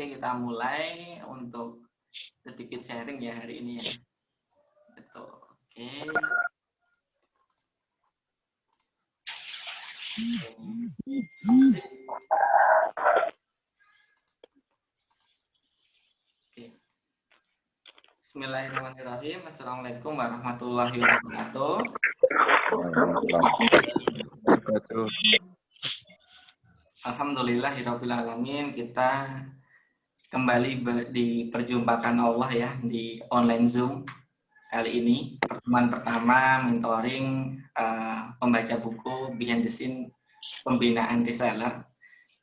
Oke, kita mulai untuk sedikit sharing ya hari ini ya. Betul. Oke. Oke. Bismillahirrahmanirrahim. Assalamualaikum warahmatullahi wabarakatuh. Alhamdulillahirabbil alamin, kita kembali diperjumpakan Allah ya di online Zoom kali ini. Pertemuan pertama mentoring pembaca buku Behind the Scene Pembinaan Reseller.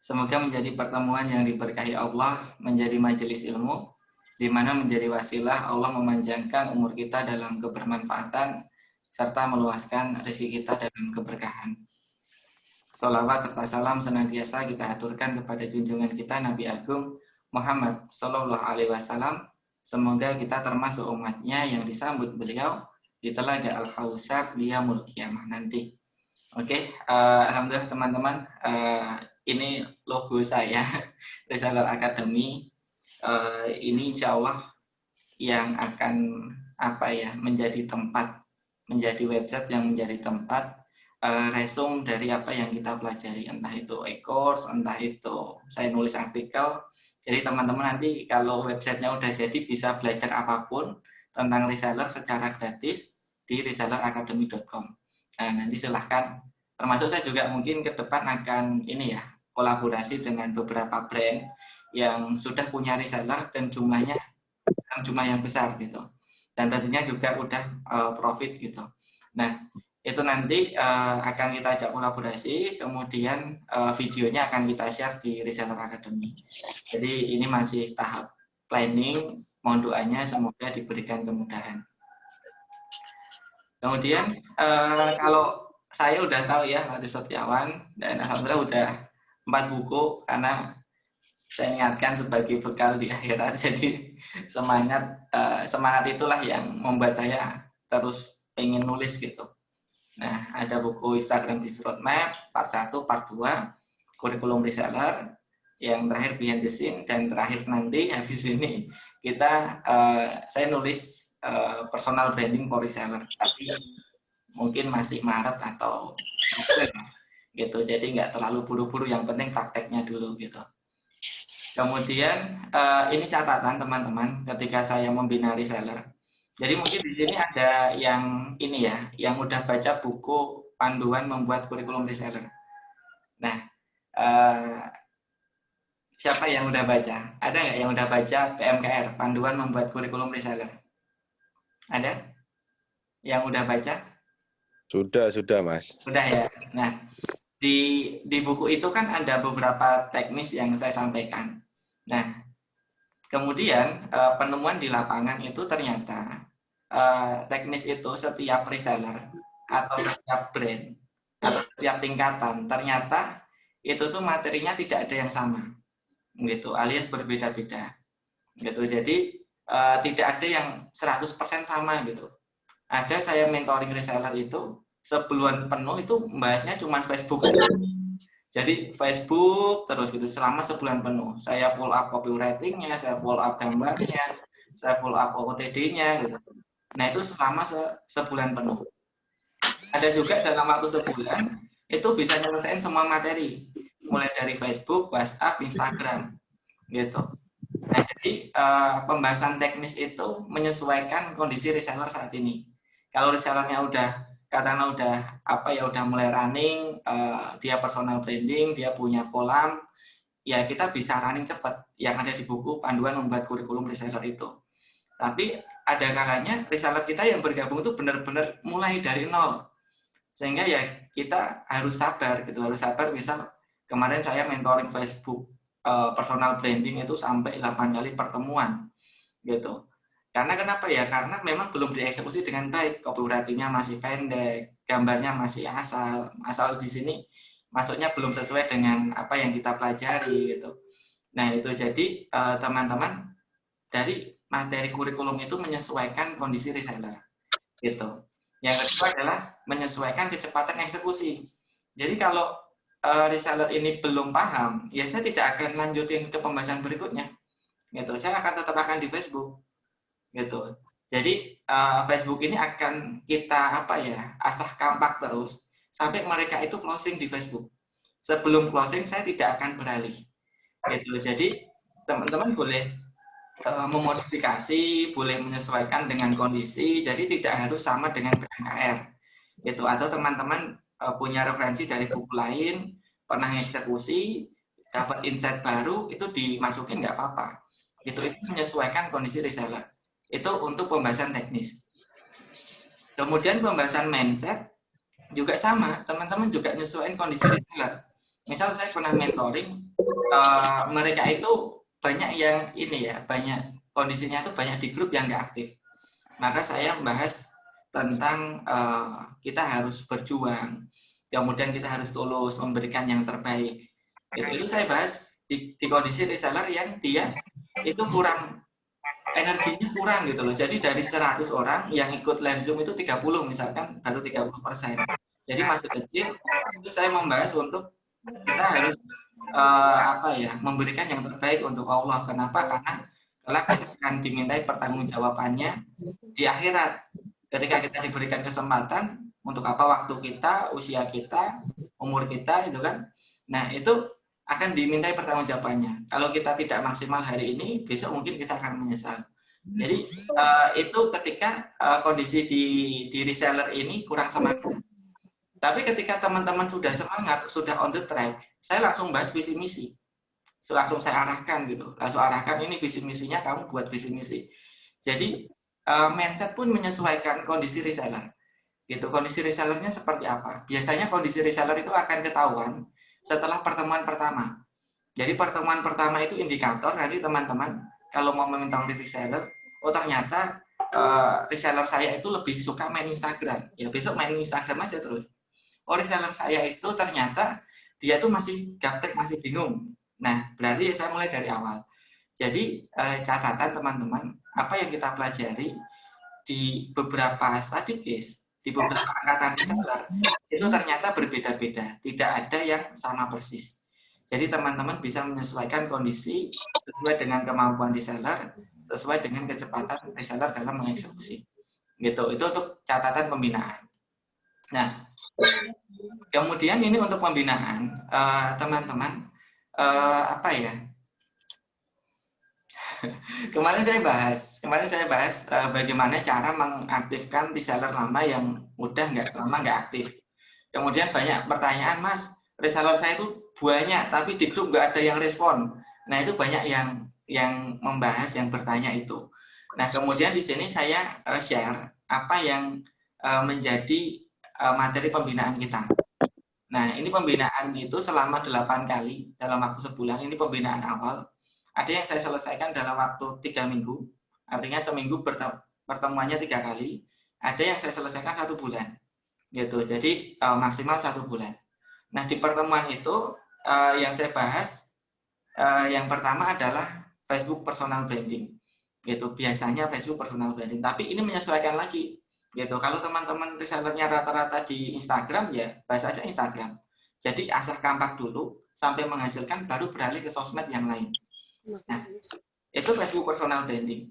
Semoga menjadi pertemuan yang diberkahi Allah, menjadi majelis ilmu, di mana menjadi wasilah Allah memanjangkan umur kita dalam kebermanfaatan, serta meluaskan rezeki kita dalam keberkahan. Salawat serta salam senantiasa kita aturkan kepada junjungan kita Nabi Agung Muhammad Sallallahu Alaihi Wasallam. Semoga kita termasuk umatnya yang disambut beliau di telaga Al-Kausar di Yaumul Qiyamah nanti. Oke, alhamdulillah teman-teman, ini logo saya Reseller Academy. Ini insya Allah yang akan menjadi tempat, menjadi website yang menjadi tempat resume dari apa yang kita pelajari, entah itu e-course, entah itu saya nulis artikel. Jadi teman-teman nanti kalau websitenya udah jadi bisa belajar apapun tentang reseller secara gratis di reselleracademy.com. Nah, nanti silahkan, termasuk saya juga mungkin ke depan akan ini ya, kolaborasi dengan beberapa brand yang sudah punya reseller dan jumlah yang besar gitu, dan tentunya juga udah profit gitu. Nah, itu nanti akan kita ajak kolaborasi, kemudian videonya akan kita share di Reseller Academy. Jadi ini masih tahap planning, mohon doanya semoga diberikan kemudahan. Kemudian kalau saya udah tahu ya Latif Setiawan, dan alhamdulillah udah 4 buku karena saya niatkan sebagai bekal di akhirat. Jadi semangat itulah yang membuat saya terus pengen nulis gitu. Nah, ada buku Instagram Business Roadmap, part 1, part 2, kurikulum reseller, yang terakhir Behind the Scene, dan terakhir nanti habis ini saya nulis personal branding for reseller, tapi mungkin masih Maret atau April gitu, jadi nggak terlalu buru-buru, yang penting prakteknya dulu gitu. Kemudian ini catatan teman-teman ketika saya membina reseller. Jadi mungkin di sini ada yang ini ya, yang udah baca buku panduan membuat kurikulum reseller. Nah, siapa yang udah baca? Ada nggak yang udah baca PMKR, panduan membuat kurikulum reseller? Ada yang udah baca? Sudah Mas. Sudah ya. Nah, di buku itu kan ada beberapa teknis yang saya sampaikan. Nah, kemudian penemuan di lapangan itu ternyata teknis itu setiap reseller atau setiap brand atau setiap tingkatan ternyata itu tuh materinya tidak ada yang sama gitu, alias berbeda-beda gitu. Jadi tidak ada yang 100% sama gitu. Ada saya mentoring reseller itu sebulan penuh itu membahasnya cuma Facebook aja. Jadi Facebook terus gitu selama sebulan penuh. Saya full up copywriting-nya, saya full up gambarnya, saya full up OOTD-nya gitu. Nah, itu selama sebulan penuh. Ada juga dalam waktu sebulan itu bisa nyelesain semua materi, mulai dari Facebook, WhatsApp, Instagram gitu. Nah, jadi pembahasan teknis itu menyesuaikan kondisi reseller saat ini. Kalau resellernya udah udah mulai running, dia personal branding, dia punya kolam, ya kita bisa running cepat yang ada di buku panduan membuat kurikulum reseller itu. Tapi ada kalanya reseller kita yang bergabung itu benar-benar mulai dari nol, sehingga ya kita harus sabar gitu, misal kemarin saya mentoring Facebook personal branding itu sampai 8 kali pertemuan gitu. Karena kenapa ya? Karena memang belum dieksekusi dengan baik, copywriting-nya masih pendek, gambarnya masih asal di sini masuknya belum sesuai dengan apa yang kita pelajari gitu. Nah, itu jadi teman-teman, dari materi kurikulum itu menyesuaikan kondisi reseller gitu. Yang kedua adalah menyesuaikan kecepatan eksekusi. Jadi kalau reseller ini belum paham, ya saya tidak akan lanjutin ke pembahasan berikutnya. gitu. Saya akan tetap akan di Facebook, gitu. Jadi Facebook ini akan kita asah kampak terus sampai mereka itu closing di Facebook. Sebelum closing saya tidak akan beralih, gitu. Jadi teman-teman boleh memodifikasi, boleh menyesuaikan dengan kondisi. Jadi tidak harus sama dengan BMKR, gitu. Atau teman-teman punya referensi dari buku lain, pernah eksekusi, dapat insight baru, itu dimasukin nggak apa-apa. Itu menyesuaikan kondisi reseller. Itu untuk pembahasan teknis. Kemudian pembahasan mindset juga sama, teman-teman juga nyesuaiin kondisi reseller. Misal saya pernah mentoring, mereka itu banyak yang banyak kondisinya itu banyak di grup yang nggak aktif. Maka saya membahas tentang kita harus berjuang, kemudian kita harus tulus memberikan yang terbaik. Itu saya bahas di kondisi reseller yang dia itu energinya kurang gitu loh. Jadi dari 100 orang yang ikut live Zoom itu 30 misalkan, baru 30%. Jadi masih kecil. Itu saya membahas untuk kita harus memberikan yang terbaik untuk Allah. Kenapa? Karena kelak kita akan dimintai pertanggungjawabannya di akhirat. Ketika kita diberikan kesempatan, untuk apa waktu kita, usia kita, umur kita, itu kan. Nah, itu akan dimintai pertanggungjawabannya. Kalau kita tidak maksimal hari ini, besok mungkin kita akan menyesal. Jadi itu ketika kondisi di reseller ini kurang semangat. Tapi ketika teman-teman sudah semangat, sudah on the track, saya langsung bahas visi misi. Langsung saya arahkan gitu. Langsung arahkan ini visi misinya, kamu buat visi misi. Jadi mindset pun menyesuaikan kondisi reseller. Gitu. Kondisi resellernya seperti apa? Biasanya kondisi reseller itu akan ketahuan setelah pertemuan pertama. Jadi pertemuan pertama itu indikator nanti teman-teman kalau mau meminta reseller, oh ternyata reseller saya itu lebih suka main Instagram. Ya besok main Instagram aja terus. Oh reseller saya itu ternyata dia tuh masih gaptek, masih bingung. Nah berarti saya mulai dari awal. Jadi catatan teman-teman, apa yang kita pelajari di beberapa study case, di beberapa angkatan reseller, itu ternyata berbeda-beda. Tidak ada yang sama persis. Jadi teman-teman bisa menyesuaikan kondisi sesuai dengan kemampuan reseller, sesuai dengan kecepatan reseller dalam mengeksekusi. Gitu. Itu untuk catatan pembinaan. Nah, kemudian ini untuk pembinaan, teman-teman, kemarin saya bahas bagaimana cara mengaktifkan reseller lama yang udah nggak aktif. Kemudian banyak pertanyaan, Mas, reseller saya itu banyak, tapi di grup nggak ada yang respon. Nah itu banyak yang membahas, yang bertanya itu. Nah kemudian di sini saya share apa yang menjadi materi pembinaan kita. Nah ini pembinaan itu selama 8 kali dalam waktu sebulan. Ini pembinaan awal. Ada yang saya selesaikan dalam waktu 3 minggu, artinya seminggu pertemuannya 3 kali. Ada yang saya selesaikan 1 bulan, gitu. Jadi maksimal 1 bulan. Nah di pertemuan itu yang saya bahas yang pertama adalah Facebook personal branding, gitu. Biasanya Facebook personal branding, tapi ini menyesuaikan lagi, gitu. Kalau teman-teman resellernya rata-rata di Instagram, ya bahas aja Instagram. Jadi asah kampak dulu sampai menghasilkan, baru beralih ke sosmed yang lain. Nah, itu Facebook personal branding.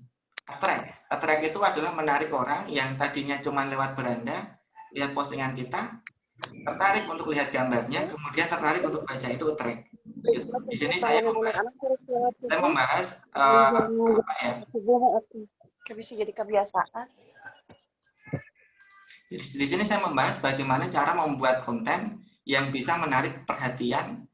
Attract itu adalah menarik orang yang tadinya cuma lewat beranda, lihat postingan kita, tertarik untuk lihat gambarnya, kemudian tertarik untuk baca, itu attract. Di sini saya membahas bisa jadi kebiasaan. Di sini saya membahas bagaimana cara membuat konten yang bisa menarik perhatian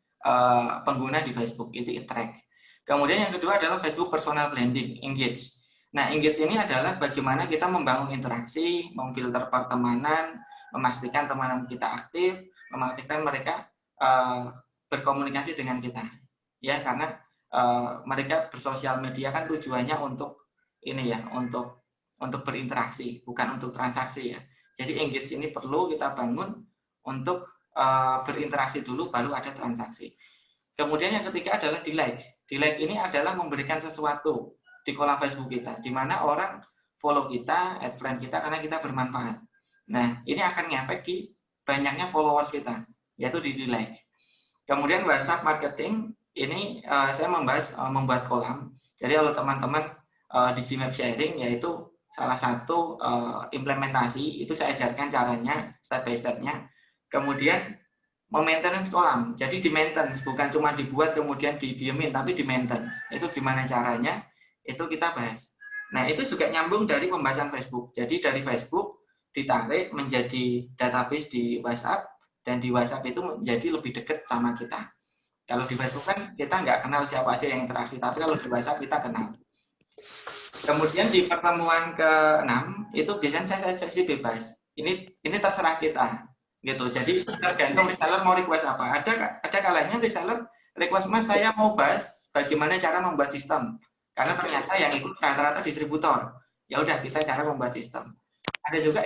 pengguna di Facebook, itu attract. Kemudian yang kedua adalah Facebook personal branding, engage. Nah, engage ini adalah bagaimana kita membangun interaksi, memfilter pertemanan, memastikan teman kita aktif, memastikan mereka berkomunikasi dengan kita. Ya, karena mereka bersosial media kan tujuannya untuk untuk berinteraksi, bukan untuk transaksi ya. Jadi engage ini perlu kita bangun untuk berinteraksi dulu, baru ada transaksi. Kemudian yang ketiga adalah di like. Di like ini adalah memberikan sesuatu di kolom Facebook kita, di mana orang follow kita, add friend kita karena kita bermanfaat. Nah, ini akan ngefek di banyaknya followers kita, yaitu di like. Kemudian WhatsApp marketing, ini saya membahas membuat kolam. Jadi kalau teman-teman di Gmap sharing, yaitu salah satu implementasi, itu saya ajarkan caranya, step by step-nya. Kemudian maintenance kolam. Jadi di maintenance, bukan cuma dibuat kemudian didiemin, tapi di maintenance. Itu gimana caranya? Itu kita bahas. Nah, itu juga nyambung dari pembahasan Facebook. Jadi dari Facebook ditarik menjadi database di WhatsApp, dan di WhatsApp itu menjadi lebih dekat sama kita. Kalau di Facebook kan kita nggak kenal siapa aja yang interaksi, tapi kalau di WhatsApp kita kenal. Kemudian di pertemuan ke-6 itu biasanya saya sesi bebas. Ini terserah kita, gitu. Jadi tergantung reseller mau request apa. Ada kalanya reseller request, Mas, saya mau bahas bagaimana cara membuat sistem. Karena ternyata yang ikut rata-rata distributor. Ya udah, kita cara membuat sistem. Ada juga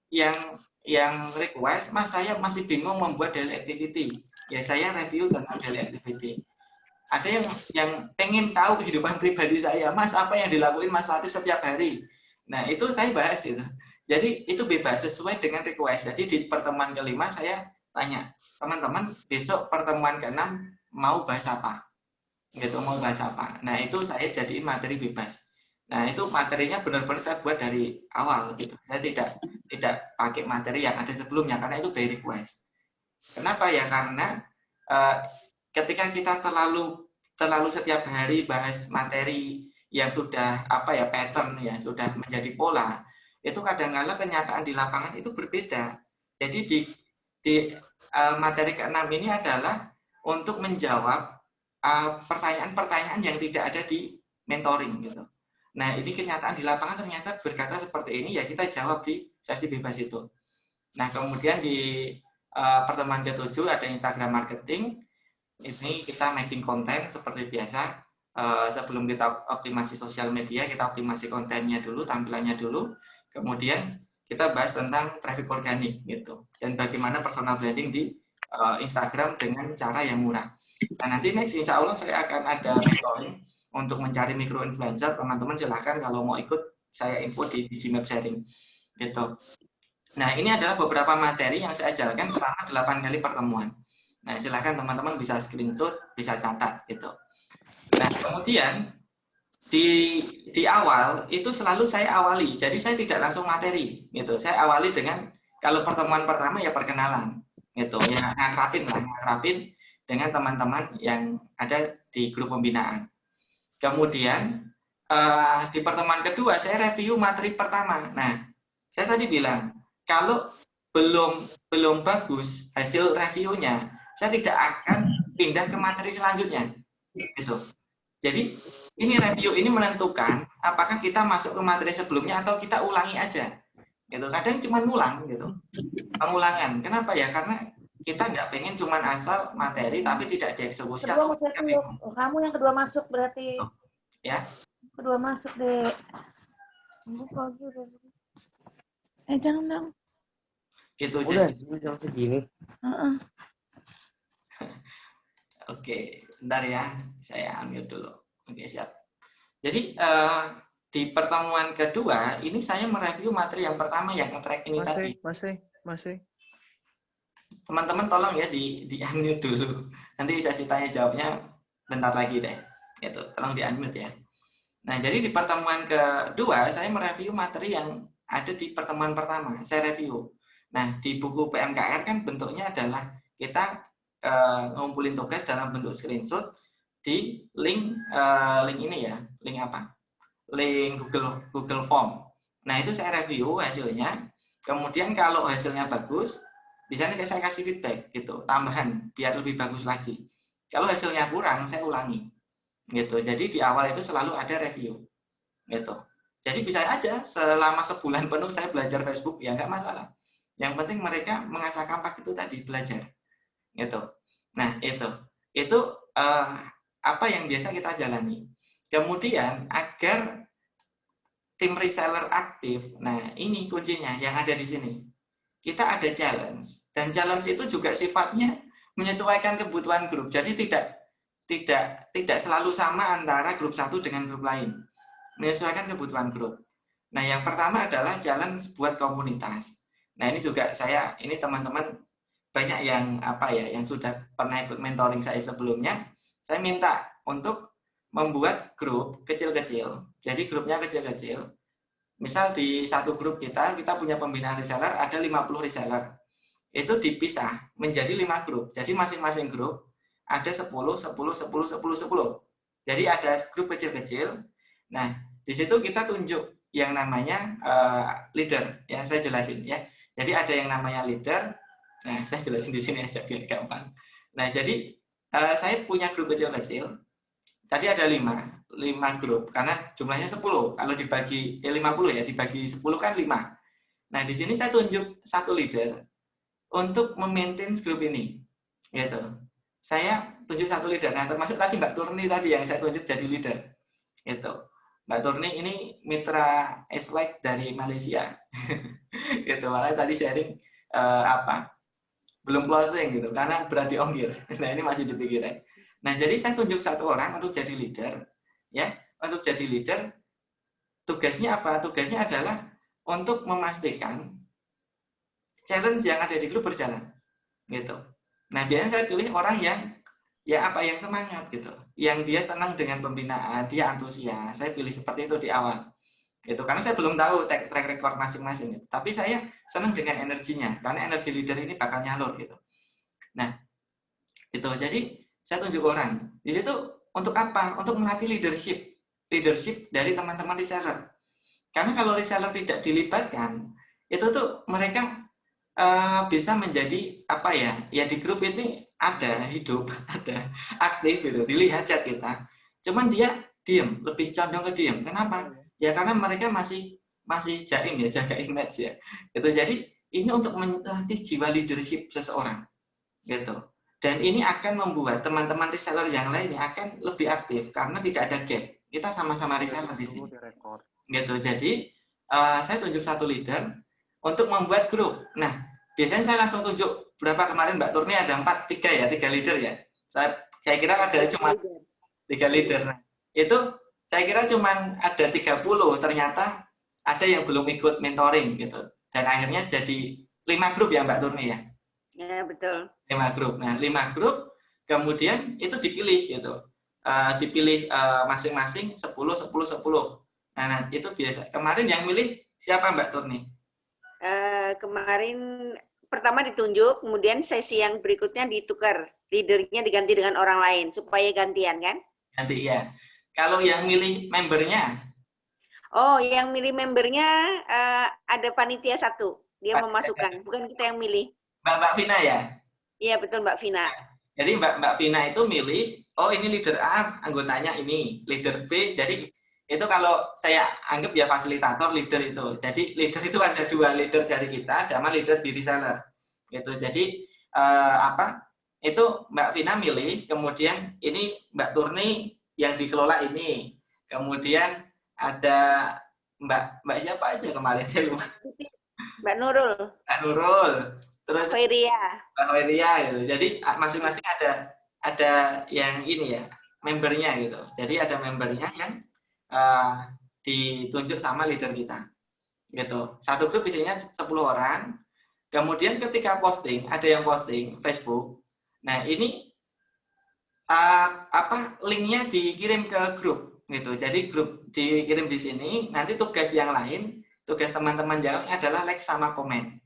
yang request, Mas, saya masih bingung membuat daily activity. Ya saya review tentang daily activity. Ada yang pengen tahu kehidupan pribadi saya, Mas, apa yang dilakuin Mas Latif setiap hari. Nah, itu saya bahas itu. Jadi itu bebas sesuai dengan request. Jadi di pertemuan ke-5 saya tanya, teman-teman besok pertemuan ke-6 mau bahas apa? Gitu, mau bahas apa? Nah, itu saya jadiin materi bebas. Nah, itu materinya benar-benar saya buat dari awal gitu. Saya tidak pakai materi yang ada sebelumnya karena itu by request. Kenapa ya? Karena ketika kita terlalu setiap hari bahas materi yang sudah pattern ya, sudah menjadi pola, itu kadang-kadang kenyataan di lapangan itu berbeda. Jadi di materi ke-6 ini adalah untuk menjawab pertanyaan-pertanyaan yang tidak ada di mentoring gitu. Nah, ini kenyataan di lapangan ternyata berkata seperti ini, ya kita jawab di sesi bebas itu. Nah, kemudian di pertemuan ke-7 ada Instagram marketing. Ini kita making konten seperti biasa. Sebelum kita optimasi sosial media, kita optimasi kontennya dulu, tampilannya dulu. Kemudian kita bahas tentang traffic organik gitu. Dan bagaimana personal branding di Instagram dengan cara yang murah. Nah, nanti next insya Allah saya akan ada mentoring untuk mencari micro influencer. Teman-teman silahkan kalau mau ikut, saya info di Gmap sharing gitu. Nah, ini adalah beberapa materi yang saya ajarkan selama 8 kali pertemuan. Nah, silahkan teman-teman bisa screenshot, bisa catat gitu. Nah, kemudian di awal itu selalu saya awali. Jadi saya tidak langsung materi gitu. Saya awali dengan kalau pertemuan pertama ya perkenalan gitu. Ya ngakrapin dengan teman-teman yang ada di grup pembinaan. Kemudian di pertemuan kedua saya review materi pertama. Nah, saya tadi bilang kalau belum bagus hasil reviewnya, saya tidak akan pindah ke materi selanjutnya. Gitu. Jadi ini review ini menentukan apakah kita masuk ke materi sebelumnya atau kita ulangi aja. Gitu. Kadang cuma ngulang gitu. Pengulangan. Kenapa ya? Karena kita nggak pengen cuma asal materi tapi tidak dieksekusi. Kedua masuk kamu yang kedua masuk berarti. Ya. Kedua masuk deh. Jangan dong. Gitu. Udah, jam segini. Oke, bentar ya. Saya ambil dulu. Oke, siap. Jadi di pertemuan kedua ini saya mereview materi yang pertama yang track ini tadi. Masih. Teman-teman tolong ya di unmute dulu. Nanti sesi tanya jawabnya bentar lagi deh. Gitu. Tolong di unmute ya. Nah, jadi di pertemuan kedua saya mereview materi yang ada di pertemuan pertama. Saya review. Nah, di buku PMKR kan bentuknya adalah kita ngumpulin tugas dalam bentuk screenshot di link ini ya. Link apa? Link Google Form. Nah, itu saya review hasilnya. Kemudian kalau hasilnya bagus, di sana saya kasih feedback gitu, tambahan biar lebih bagus lagi. Kalau hasilnya kurang, saya ulangi. Gitu. Jadi di awal itu selalu ada review. Gitu. Jadi bisa aja selama sebulan penuh saya belajar Facebook ya nggak masalah. Yang penting mereka mengasah kampak itu tadi belajar. Gitu. Nah, itu apa yang biasa kita jalani. Kemudian agar tim reseller aktif, nah ini kuncinya yang ada di sini. Kita ada challenge dan challenge itu juga sifatnya menyesuaikan kebutuhan grup. Jadi tidak selalu sama antara grup satu dengan grup lain. Menyesuaikan kebutuhan grup. Nah, yang pertama adalah challenge buat komunitas. Nah, ini juga ini teman-teman banyak yang yang sudah pernah ikut mentoring saya sebelumnya, saya minta untuk membuat grup kecil-kecil. Jadi grupnya kecil-kecil. Misal di satu grup kita punya pembinaan reseller, ada 50 reseller. Itu dipisah menjadi 5 grup. Jadi masing-masing grup ada 10, 10, 10, 10, 10. Jadi ada grup kecil-kecil. Nah, di situ kita tunjuk yang namanya leader. Ya, saya jelasin ya. Jadi ada yang namanya leader. Nah, saya jelasin di sini aja biar gampang. Nah, jadi saya punya grup kecil-kecil. Tadi ada 5 grup karena jumlahnya 10. Kalau dibagi 50 ya, dibagi 10 kan 5. Nah, di sini saya tunjuk satu leader untuk memaintain grup ini. Gitu. Saya tunjuk satu leader. Nah, termasuk tadi Mbak Turni tadi yang saya tunjuk jadi leader. Gitu. Mbak Turni ini mitra Eslek dari Malaysia. Gitu. Makanya tadi sharing belum closing gitu karena berat di ongkir. Nah, ini masih dipikirin. Nah, jadi saya tunjuk satu orang untuk jadi leader, ya. Untuk jadi leader, tugasnya apa? Tugasnya adalah untuk memastikan challenge yang ada di grup berjalan, gitu. Nah, biasanya saya pilih orang yang yang semangat gitu, yang dia senang dengan pembinaan, dia antusias. Saya pilih seperti itu di awal, gitu. Karena saya belum tahu track record masing-masing, gitu. Tapi saya senang dengan energinya, karena energi leader ini bakal nyalur, gitu. Nah, itu jadi saya tunjuk orang. Di situ untuk apa? Untuk melatih leadership dari teman-teman reseller. Karena kalau reseller tidak dilibatkan, itu tuh mereka bisa menjadi ya di grup ini ada hidup, ada aktif gitu, dilihat chat kita. Cuman dia diem, lebih condong ke diem. Kenapa? Ya karena mereka masih jaim ya, jaga image ya. Itu jadi ini untuk melatih jiwa leadership seseorang, gitu. Dan ini akan membuat teman-teman reseller yang lainnya akan lebih aktif karena tidak ada gap. Kita sama-sama reseller di sini. Gitu. Jadi saya tunjuk satu leader untuk membuat grup. Nah, biasanya saya langsung tunjuk berapa kemarin Mbak Turni ada 3 leader ya. Saya kira ada cuma 3 leader. Nah, itu saya kira cuma ada 30, ternyata ada yang belum ikut mentoring gitu. Dan akhirnya jadi 5 grup ya Mbak Turni ya. Ya, betul. 5 grup. Nah, 5 grup kemudian itu dipilih gitu. Dipilih masing-masing 10, 10, 10. Nah, itu biasa. Kemarin yang milih siapa Mbak Turni? Kemarin pertama ditunjuk, kemudian sesi yang berikutnya ditukar. Leadernya diganti dengan orang lain supaya gantian kan? Ganti ya. Kalau yang milih membernya? Oh, yang milih membernya ada panitia satu. Dia memasukkan, bukan kita yang milih. Mbak Vina ya? Iya, betul Mbak Vina. Jadi Mbak Vina itu milih, oh ini leader A, anggotanya ini, leader B. Jadi itu kalau saya anggap ya fasilitator leader itu. Jadi leader itu ada 2 leader dari kita, sama leader di reseller. Gitu. Jadi itu Mbak Vina milih, kemudian ini Mbak Turni yang dikelola ini. Kemudian ada Mbak siapa aja kemarin saya lupa. Mbak Nurul. Mbak Nurul. Terus Mbak Hoiria gitu. Jadi masing-masing ada yang ini ya, membernya gitu. Jadi ada membernya yang ditunjuk sama leader kita. Gitu. Satu grup isinya 10 orang. Kemudian ketika posting, ada yang posting Facebook. Nah, ini linknya dikirim ke grup gitu. Jadi grup dikirim di sini, nanti tugas yang lain, tugas teman-teman yang lain adalah like sama komen.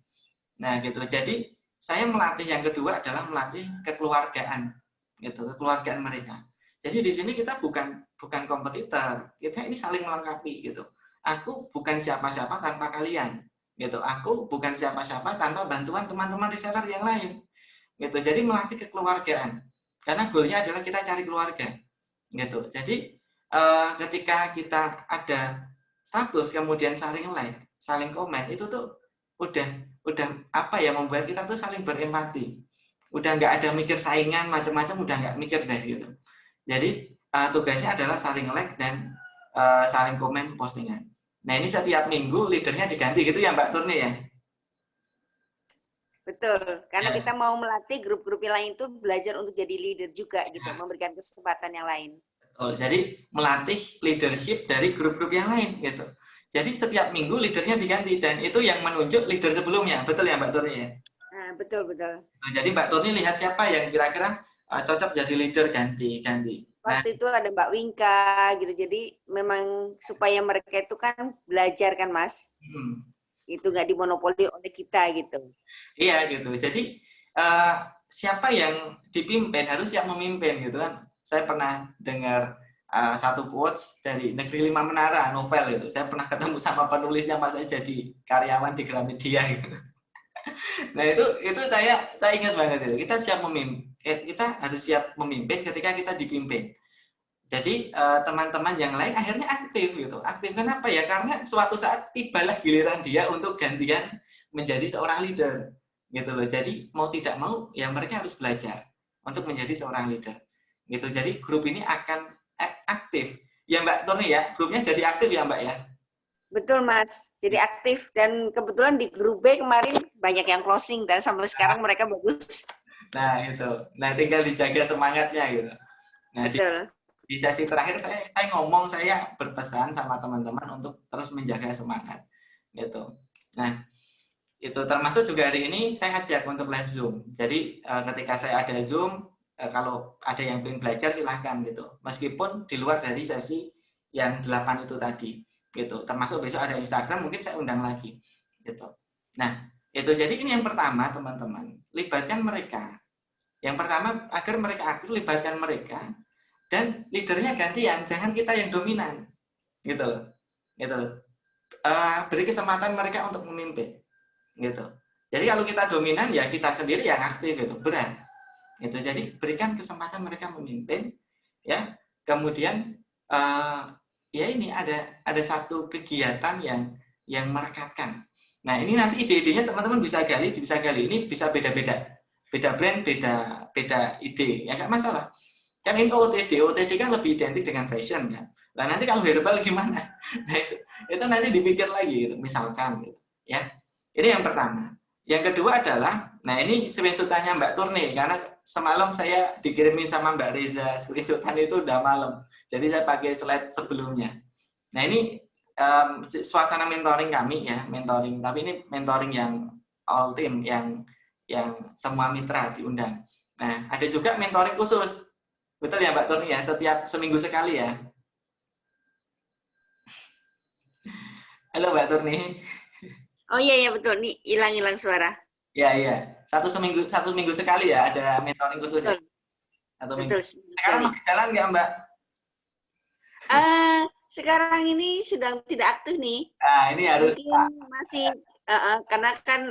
Nah, gitu. Jadi saya melatih yang kedua adalah melatih kekeluargaan, gitu, kekeluargaan mereka. Jadi di sini kita bukan kompetitor, kita ini saling melengkapi, gitu. Aku bukan siapa-siapa tanpa kalian, gitu. Aku bukan siapa-siapa tanpa bantuan teman-teman reseller yang lain, gitu. Jadi melatih kekeluargaan, karena goalnya adalah kita cari keluarga, gitu. Jadi ketika kita ada status kemudian saling like, saling komen, itu tuh udah membuat kita tuh saling berempati, udah nggak ada mikir saingan macam-macam, udah nggak mikir deh gitu. Jadi tugasnya adalah saling like dan saling komen postingan. Nah, ini setiap minggu leadernya diganti gitu ya Mbak Turni ya? Betul, karena kita mau melatih grup-grup yang lain itu belajar untuk jadi leader juga gitu, memberikan kesempatan yang lain. Oh, jadi melatih leadership dari grup-grup yang lain gitu. Jadi setiap minggu leadernya diganti dan itu yang menunjuk leader sebelumnya, betul ya Mbak Turni ya? Nah, betul. Jadi Mbak Turni lihat siapa yang kira-kira cocok jadi leader ganti. Nah, waktu itu ada Mbak Wingka gitu. Jadi memang supaya mereka itu kan belajar kan Mas. Itu nggak dimonopoli oleh kita gitu. iya gitu. Jadi siapa yang dipimpin harus siap memimpin gitu kan. Saya pernah dengar satu quotes dari Negeri Lima Menara novel itu. Saya pernah ketemu sama penulisnya pas saya jadi karyawan di Gramedia gitu. Nah itu saya ingat banget itu. Kita siap memimpin. Kita harus siap memimpin ketika kita dipimpin. Jadi teman-teman yang lain akhirnya aktif gitu. Aktif kenapa ya? Karena suatu saat tibalah giliran dia untuk gantian menjadi seorang leader gitu loh. Jadi mau tidak mau ya mereka harus belajar untuk menjadi seorang leader. Gitu. Jadi grup ini akan aktif. Ya Mbak Turni ya, grupnya jadi aktif ya Mbak ya. Betul Mas, jadi aktif dan kebetulan di grup B kemarin banyak yang closing dan sampai sekarang mereka bagus. Nah itu, nah tinggal dijaga semangatnya gitu. Nah Betul. di sesi terakhir saya berpesan sama teman-teman untuk terus menjaga semangat gitu. Nah itu termasuk juga hari ini saya ajak untuk live Zoom. Jadi ketika saya ada Zoom, kalau ada yang ingin belajar silahkan gitu. Meskipun di luar dari sesi yang 8 itu tadi gitu. Termasuk besok ada Instagram mungkin saya undang lagi gitu. Nah itu jadi ini yang pertama teman-teman, libatkan mereka. Yang pertama agar mereka aktif, libatkan mereka dan leadernya gantian, jangan kita yang dominan gitu. Gitu. Beri kesempatan mereka untuk memimpin gitu. Jadi kalau kita dominan ya kita sendiri yang aktif gitu, berat. Gitu. Jadi berikan kesempatan mereka memimpin ya. Kemudian ya ini ada satu kegiatan yang merekatkan. Nah, ini nanti ide-idenya teman-teman bisa gali. Ini bisa beda-beda. Beda brand, beda ide. Ya nggak masalah. Kan ini OTD kan lebih identik dengan fashion kan. Nah, nanti kalau herbal gimana? Nah, itu nanti dipikir lagi gitu. Misalkan gitu, ya. Ini yang pertama. Yang kedua adalah, nah ini screenshot-nya Mbak Turni, karena semalam saya dikirimin sama Mbak Reza, screenshot-an itu udah malam. Jadi saya pakai slide sebelumnya. Nah ini suasana mentoring kami ya, mentoring. Tapi ini mentoring yang all team, yang semua mitra diundang. Nah ada juga mentoring khusus. Betul ya Mbak Turni ya, setiap seminggu sekali ya. Halo Mbak Turni. Oh iya betul, nih hilang suara. Iya. Satu minggu sekali ya ada mentoring khusus Betul. ya. Satu Betul. minggu. Sekarang masih jalan nggak Mbak? Sekarang ini sedang tidak aktif nih. Nah ini harus. Mungkin masih karena kan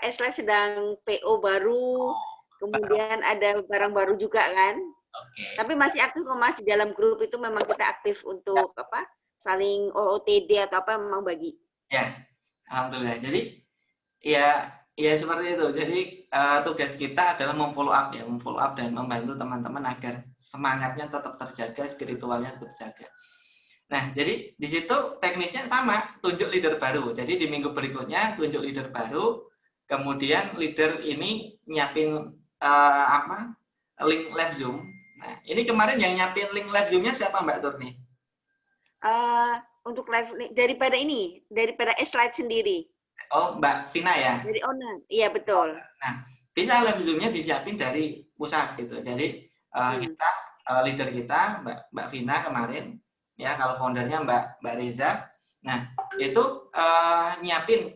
Esla sedang PO baru, kemudian ada barang baru juga kan. Okay. Tapi masih aktif kok Mas, di dalam grup itu memang kita aktif untuk saling OOTD atau apa memang bagi. Ya, alhamdulillah. Jadi ya seperti itu. Jadi tugas kita adalah memfollow up dan membantu teman-teman agar semangatnya tetap terjaga, spiritualnya tetap terjaga. Nah, jadi di situ teknisnya sama, tunjuk leader baru. Jadi di minggu berikutnya tunjuk leader baru, kemudian leader ini nyiapin link live Zoom. Nah, ini kemarin yang nyiapin link live Zoom-nya siapa Mbak Turni? Untuk live daripada slide sendiri. Oh, Mbak Vina ya? Dari owner, iya betul. Nah, bisa live Zoom-nya disiapin dari pusat gitu. Jadi kita leader kita Mbak Vina kemarin, ya kalau foundernya Mbak Reza. Nah, itu nyiapin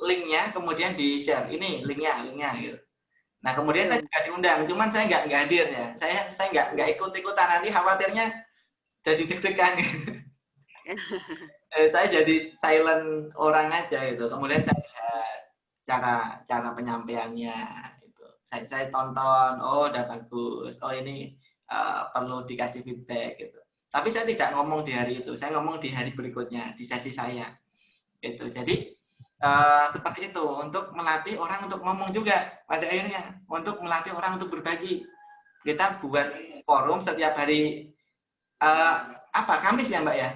linknya, kemudian di share. Ini linknya gitu. Nah, kemudian saya juga diundang, cuman saya nggak hadir ya. Saya nggak ikut-ikutan, nanti khawatirnya jadi deg-degan. Saya jadi silent orang aja gitu. Kemudian saya lihat cara penyampaiannya itu. Saya tonton, oh udah bagus. Oh ini perlu dikasih feedback gitu. Tapi saya tidak ngomong di hari itu. Saya ngomong di hari berikutnya, di sesi saya. Gitu. Jadi seperti itu, untuk melatih orang untuk ngomong juga pada akhirnya, untuk melatih orang untuk berbagi. Kita buat forum setiap hari Kamis ya Mbak ya?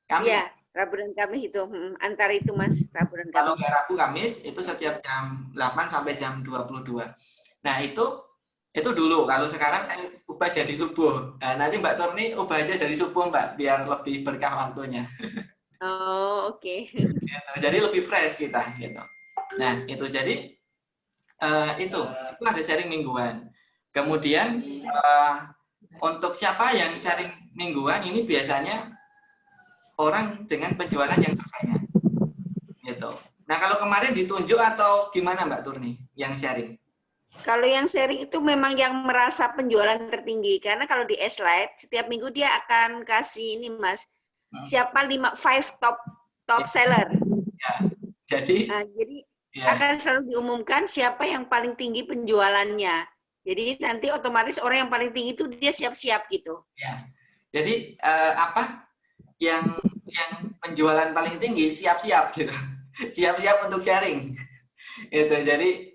Kamis. Iya, Rabu dan Kamis itu. Antara itu Mas, Rabu dan Kamis. Kalau nggak Rabu Kamis itu setiap jam 8 sampai jam 22. Nah, itu dulu. Kalau sekarang saya ubah jadi subuh. Nah, nanti Mbak Turni ubah aja dari subuh Mbak, biar lebih berkah waktunya. Oh, oke. Jadi lebih fresh kita gitu. Nah, itu jadi itu ada sharing mingguan. Kemudian untuk siapa yang sharing mingguan ini biasanya orang dengan penjualan yang banyak gitu. Nah, kalau kemarin ditunjuk atau gimana Mbak Turni yang sharing? Kalau yang sharing itu memang yang merasa penjualan tertinggi, karena kalau di slide setiap minggu dia akan kasih ini Mas, siapa 5 top seller. Ya. Jadi Jadi ya. akan selalu diumumkan siapa yang paling tinggi penjualannya. Jadi nanti otomatis orang yang paling tinggi itu dia siap-siap gitu. Ya. Jadi apa yang penjualan paling tinggi siap-siap gitu. Siap-siap untuk sharing. Itu jadi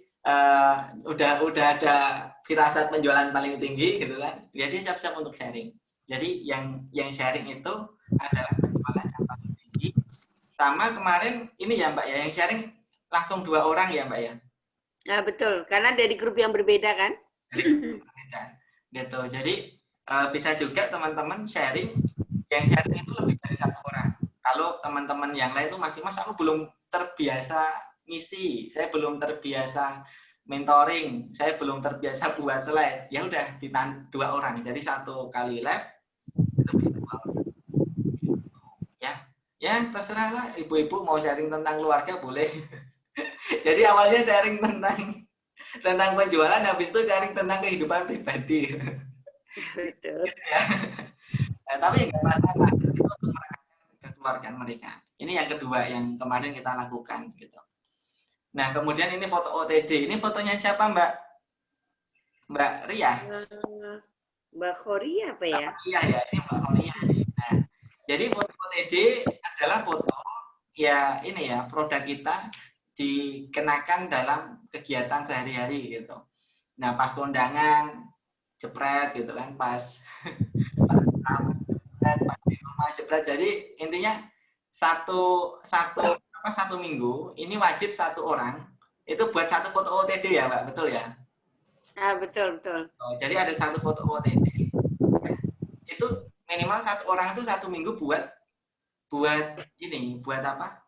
udah ada firasat penjualan paling tinggi gitu kan. Jadi siap-siap untuk sharing. Jadi yang sharing itu adalah penjualan yang paling tinggi. Sama kemarin ini ya Mbak ya, yang sharing langsung 2 orang ya Mbak ya. Nah, betul, karena dari grup yang berbeda kan. Dari grup berbeda. Gitu. Jadi bisa juga teman-teman sharing, yang sharing itu lebih dari 1 orang. Kalau teman-teman yang lain itu masih, Mas, aku belum terbiasa ngisi, saya belum terbiasa mentoring, saya belum terbiasa buat slide, ya udah di 2 orang, jadi 1 kali live itu bisa 2 orang. Ya terserah lah, ibu-ibu mau sharing tentang keluarga boleh. Jadi awalnya sharing tentang penjualan, habis itu sharing tentang kehidupan pribadi. Betul. Gitu ya. Nah, tapi nggak masalah, itu untuk merekatkan kekeluargaan mereka. Ini yang kedua yang kemarin kita lakukan gitu. Nah, kemudian ini foto OTD. Ini fotonya siapa, Mbak? Mbak Ria? Mbak Khoria apa ya? Iya ya, ini Mbak Khoria. Nah, jadi foto OTD adalah foto ya ini ya, produk kita dikenakan dalam kegiatan sehari-hari gitu. Nah, pas kondangan jepret gitu kan, pas di rumah jepret. Jadi intinya satu minggu ini wajib 1 orang itu buat 1 foto OTD ya Mbak, betul ya? Betul. Jadi ada 1 foto OTD itu minimal 1 orang itu 1 minggu buat ini, buat apa?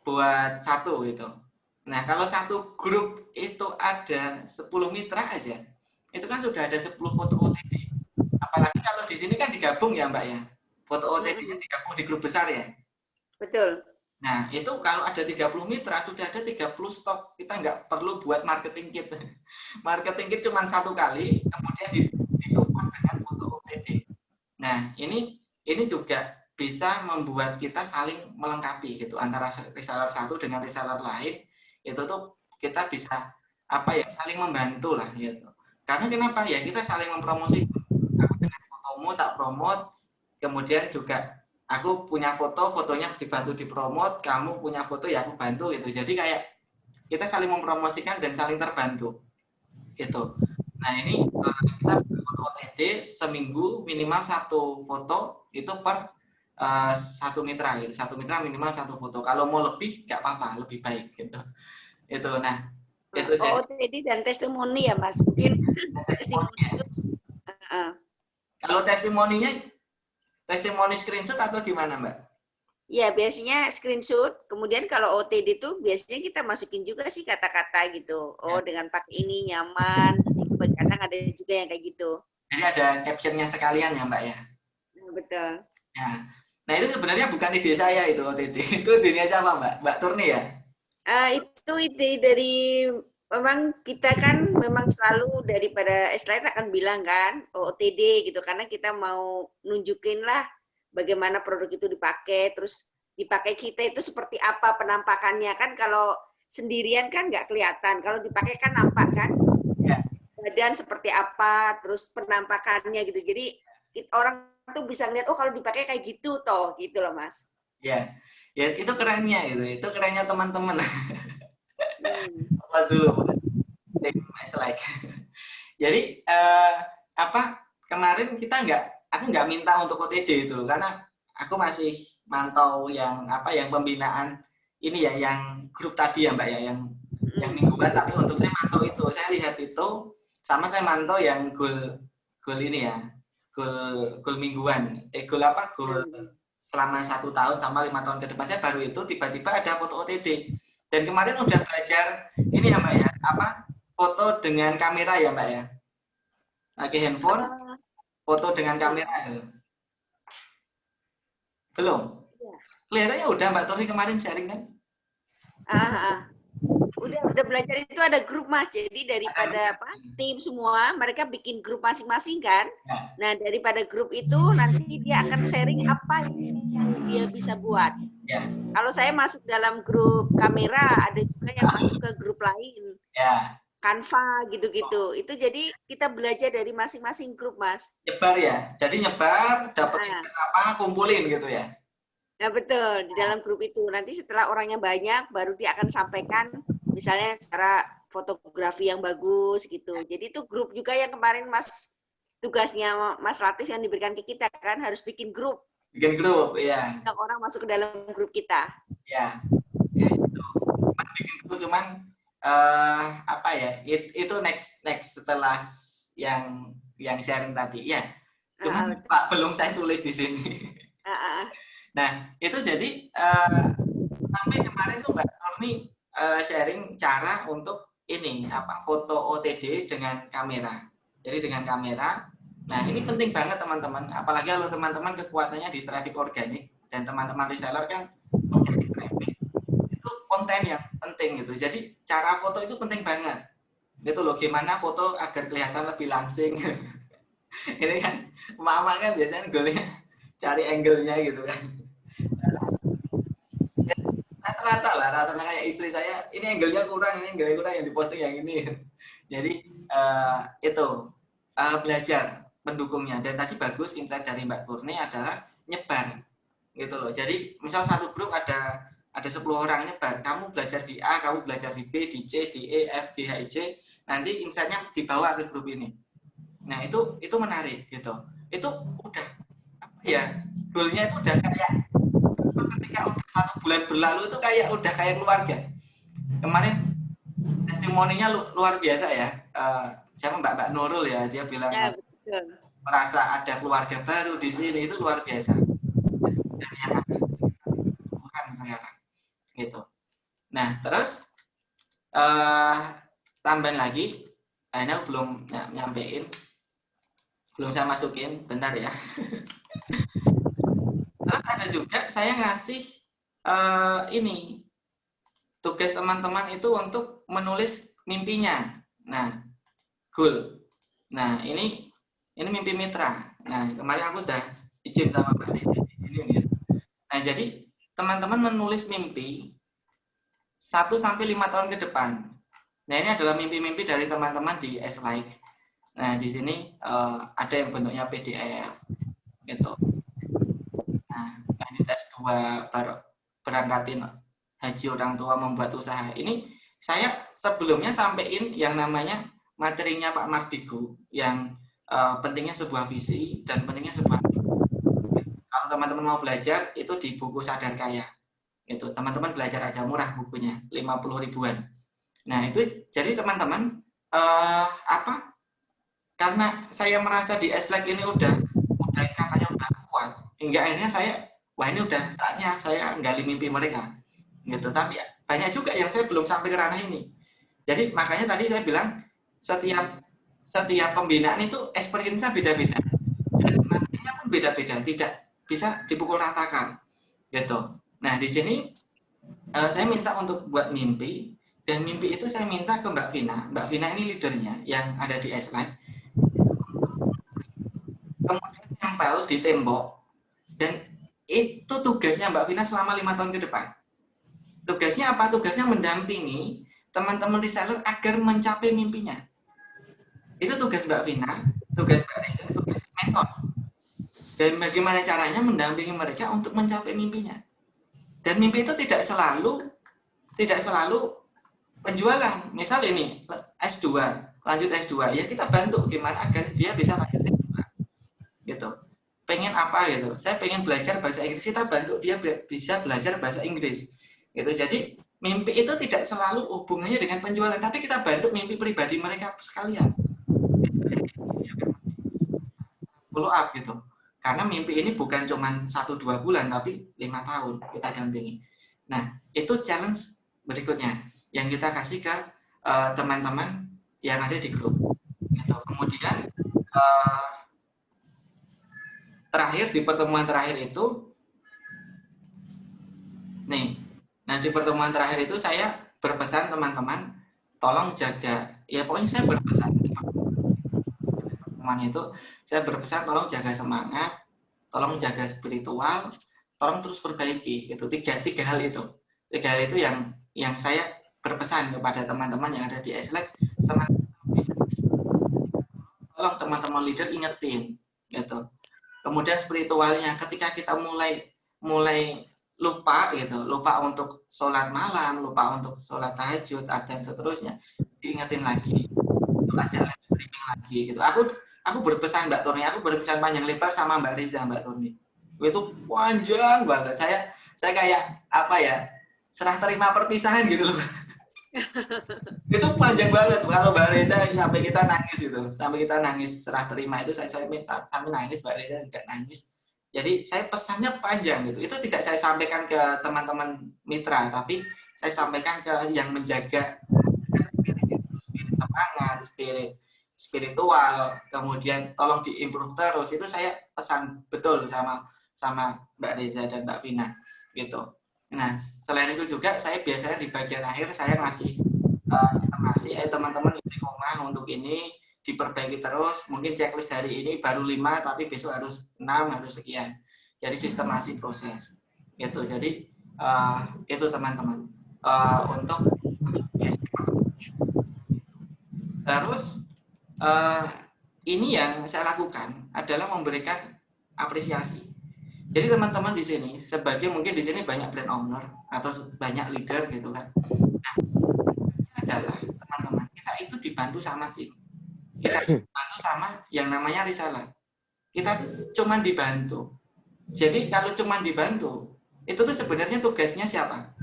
Buat 1 gitu. Nah, kalau 1 grup itu ada 10 mitra aja, itu kan sudah ada 10 foto OTD. Apalagi kalau di sini kan digabung ya Mbak ya. Foto OTD-nya digabung di grup besar ya. Betul. Nah, itu kalau ada 30 mitra, sudah ada 30 stok. Kita nggak perlu buat marketing kit. Marketing kit cuma 1 kali, kemudian disupport dengan foto OTD. Nah, ini juga bisa membuat kita saling melengkapi gitu antara reseller satu dengan reseller lain. Itu tuh kita bisa saling membantu lah gitu. Karena kenapa ya, kita saling mempromosi. Aku dengan fotomu tak promote, kemudian juga aku punya fotonya dibantu dipromot, kamu punya foto ya aku bantu gitu. Jadi kayak kita saling mempromosikan dan saling terbantu gitu. Nah, ini kita foto OTD seminggu minimal 1 foto itu per 1 mitra gitu. 1 mitra minimal 1 foto. Kalau mau lebih nggak apa-apa, lebih baik gitu. Itu nah, itu OTD dan testimoni ya Mas. Mungkin testimoni itu kalau testimoni screenshot atau gimana Mbak? Ya, biasanya screenshot. Kemudian kalau OTD itu biasanya kita masukin juga sih kata-kata gitu. Oh, dengan pakai ini nyaman. Kadang ada juga yang kayak gitu. Jadi ada captionnya sekalian ya Mbak ya? Betul. Ya. Nah, itu sebenarnya bukan ide saya itu OTD. Itu idenya siapa Mbak? Mbak Turni ya? Itu ide dari memang kita kan memang selalu daripada slide akan bilang kan OTD gitu, karena kita mau nunjukin lah bagaimana produk itu dipakai, terus dipakai kita itu seperti apa penampakannya kan. Kalau sendirian kan nggak kelihatan, kalau dipakai kan nampak kan badan seperti apa, terus penampakannya gitu. Jadi orang tuh bisa ngeliat, oh kalau dipakai kayak gitu toh, gitu loh Mas. Ya, ya itu kerennya itu kerennya teman-teman. Pas dulu slide. Jadi kemarin aku nggak minta untuk OTD itu karena aku masih mantau yang pembinaan ini ya, yang grup tadi ya Mbak ya, yang mingguan, tapi untuk saya mantau itu, saya lihat itu, sama saya mantau yang goal ini ya, goal mingguan, goal selama 1 tahun sama 5 tahun ke depan. Saya baru itu tiba-tiba ada foto OTD, dan kemarin udah belajar ini ya Mbak ya, foto dengan kamera ya Mbak ya, pakai handphone. foto dengan kamera itu? Belum? Iya. Kelihatannya udah Mbak Tori kemarin sharing kan? Udah belajar itu ada grup Mas. Jadi daripada tim semua mereka bikin grup masing-masing kan. Ya. Nah, daripada grup itu nanti dia akan sharing apa yang dia bisa buat. Ya. Kalau saya masuk dalam grup kamera, ada juga yang masuk ke grup lain. Ya. Canva gitu-gitu. Itu jadi kita belajar dari masing-masing grup, Mas. Nyebar ya. Jadi nyebar, dapat apa, kumpulin gitu ya. Nah, betul, di dalam grup itu. Nanti setelah orangnya banyak, baru dia akan sampaikan misalnya secara fotografi yang bagus gitu. Jadi itu grup juga yang kemarin Mas, tugasnya Mas Latif yang diberikan ke kita kan, harus bikin grup. Bikin grup, ya. Yang orang masuk ke dalam grup kita. Ya, ya itu. Bikin grup cuman apa ya? Itu next setelah yang sharing tadi ya. Cuman Pak belum saya tulis di sini. Nah, itu jadi sampai kemarin tuh Mbak Torni sharing cara untuk ini apa foto OTD dengan kamera. Jadi dengan kamera. Nah, ini penting banget teman-teman. Apalagi kalau teman-teman kekuatannya di traffic organik dan teman-teman reseller kan organic traffic. Itu konten yang penting gitu. Jadi cara foto itu penting banget. Gitu loh, gimana foto agar kelihatan lebih langsing. Ini kan mama kan biasanya golnya cari angle-nya gitu kan. Rata-rata kayak istri saya, ini angle-nya kurang, ini angle-nya kurang, yang diposting yang ini. Jadi itu belajar pendukungnya. Dan tadi bagus insight dari Mbak Turni adalah nyebar gitu loh. Jadi misal satu grup ada 10 orang nyebar, kamu belajar di A, kamu belajar di B, di C, di E, F, G, H, I, J, nanti insight-nya dibawa ke grup ini. Nah itu menarik gitu. Itu udah apa ya, goalnya itu udah kayak ketika udah 1 bulan berlalu itu kayak udah kayak keluarga. Kemarin testimoninya luar biasa ya. Siapa Mbak Nurul ya, dia bilang ya, merasa ada keluarga baru di sini, itu luar biasa. Dan yang bukan sekarang gitu. Nah terus tambahan lagi, ini aku belum nyampein, belum saya masukin, bentar ya. Terus ada juga saya ngasih ini tugas teman-teman itu untuk menulis mimpinya. Nah, goal. Nah, ini mimpi mitra. Nah, kemarin aku udah izin sama Mbak ini. Nah, jadi teman-teman menulis mimpi 1-5 tahun ke depan. Nah, ini adalah mimpi-mimpi dari teman-teman di S-Like. Nah, di sini ada yang bentuknya PDF gitu. Nah, ini tes 2 baru berangkatin haji orang tua membuat usaha. Ini saya sebelumnya sampaikan yang namanya materinya Pak Mardigu yang pentingnya sebuah visi dan pentingnya sebuah kalau teman-teman mau belajar itu di buku Sadar Kaya. Itu teman-teman belajar aja, murah bukunya, 50 ribuan. Nah, itu jadi teman-teman apa? Karena saya merasa di S-Like ini udah kakaknya udah kuat, hingga akhirnya saya, wah ini udah saatnya saya gali mimpi mereka. Gitu. Tapi banyak juga yang saya belum sampai ke ranah ini. Jadi makanya tadi saya bilang setiap pembinaan itu experience-nya beda-beda. Dan materinya pun beda-beda, tidak bisa dipukul ratakan. Gitu. Nah, di sini saya minta untuk buat mimpi, dan mimpi itu saya minta ke Mbak Vina. Mbak Vina ini leadernya yang ada di S-Like. Kemudian nempel di tembok, dan itu tugasnya Mbak Vina selama 5 tahun ke depan. Tugasnya apa? Tugasnya mendampingi teman-teman reseller agar mencapai mimpinya. Itu tugas Mbak Vina, tugas Mbak Reza, tugas mentor. Dan bagaimana caranya mendampingi mereka untuk mencapai mimpinya. Dan mimpi itu tidak selalu penjualan. Misal ini S2, lanjut S2, ya kita bantu gimana agar dia bisa lanjut S2. Gitu. Pengen apa gitu? Saya pengen belajar bahasa Inggris, kita bantu dia bisa belajar bahasa Inggris. Gitu. Jadi mimpi itu tidak selalu hubungannya dengan penjualan, tapi kita bantu mimpi pribadi mereka sekalian. Jadi follow up gitu. Karena mimpi ini bukan cuma 1-2 bulan, tapi 5 tahun kita dampingi. Nah, itu challenge berikutnya yang kita kasih ke teman-teman yang ada di grup. Gitu. Kemudian terakhir di pertemuan terakhir itu nih, nah di pertemuan terakhir itu saya berpesan teman-teman tolong jaga, ya pokoknya saya berpesan di pertemuan itu saya berpesan tolong jaga semangat, tolong jaga spiritual, tolong terus perbaiki. Itu tiga hal itu. Tiga hal itu yang saya berpesan kepada teman-teman yang ada di Eslek. Tolong teman-teman leader ingetin gitu. Kemudian spiritualnya ketika kita mulai lupa gitu, lupa untuk sholat malam, lupa untuk sholat tahajud, dan seterusnya, diingetin lagi, untuk aja live streaming lagi gitu. Aku berpesan Mbak Turni, aku berpesan panjang lebar sama Mbak Riza, Mbak Turni. Itu panjang banget. Saya kayak apa ya? Serah terima perpisahan gitu loh. Itu panjang banget. Kalau Mbak Riza sampai kita nangis gitu. Sampai kita nangis serah terima itu saya sampai nangis, Mbak Riza juga nangis. Jadi saya pesannya panjang gitu. Itu tidak saya sampaikan ke teman-teman mitra, tapi saya sampaikan ke yang menjaga spirit semangat, spiritual, kemudian tolong diimprove terus. Itu saya pesan betul sama Mbak Reza dan Mbak Vina gitu. Nah, selain itu juga saya biasanya di bagian akhir saya ngasih sistemasi, teman-teman di rumah untuk ini diperbaiki terus, mungkin checklist hari ini baru 5 tapi besok harus 6, harus sekian. Jadi sistemasi proses gitu. Jadi itu teman-teman untuk terus ini yang saya lakukan adalah memberikan apresiasi. Jadi teman-teman di sini sebagai mungkin di sini banyak brand owner atau banyak leader gitu kan. Nah, adalah teman-teman kita itu dibantu sama tim. Kita dibantu sama yang namanya reseller. Kita cuma dibantu. Jadi kalau cuma dibantu, itu tuh sebenarnya tugasnya siapa?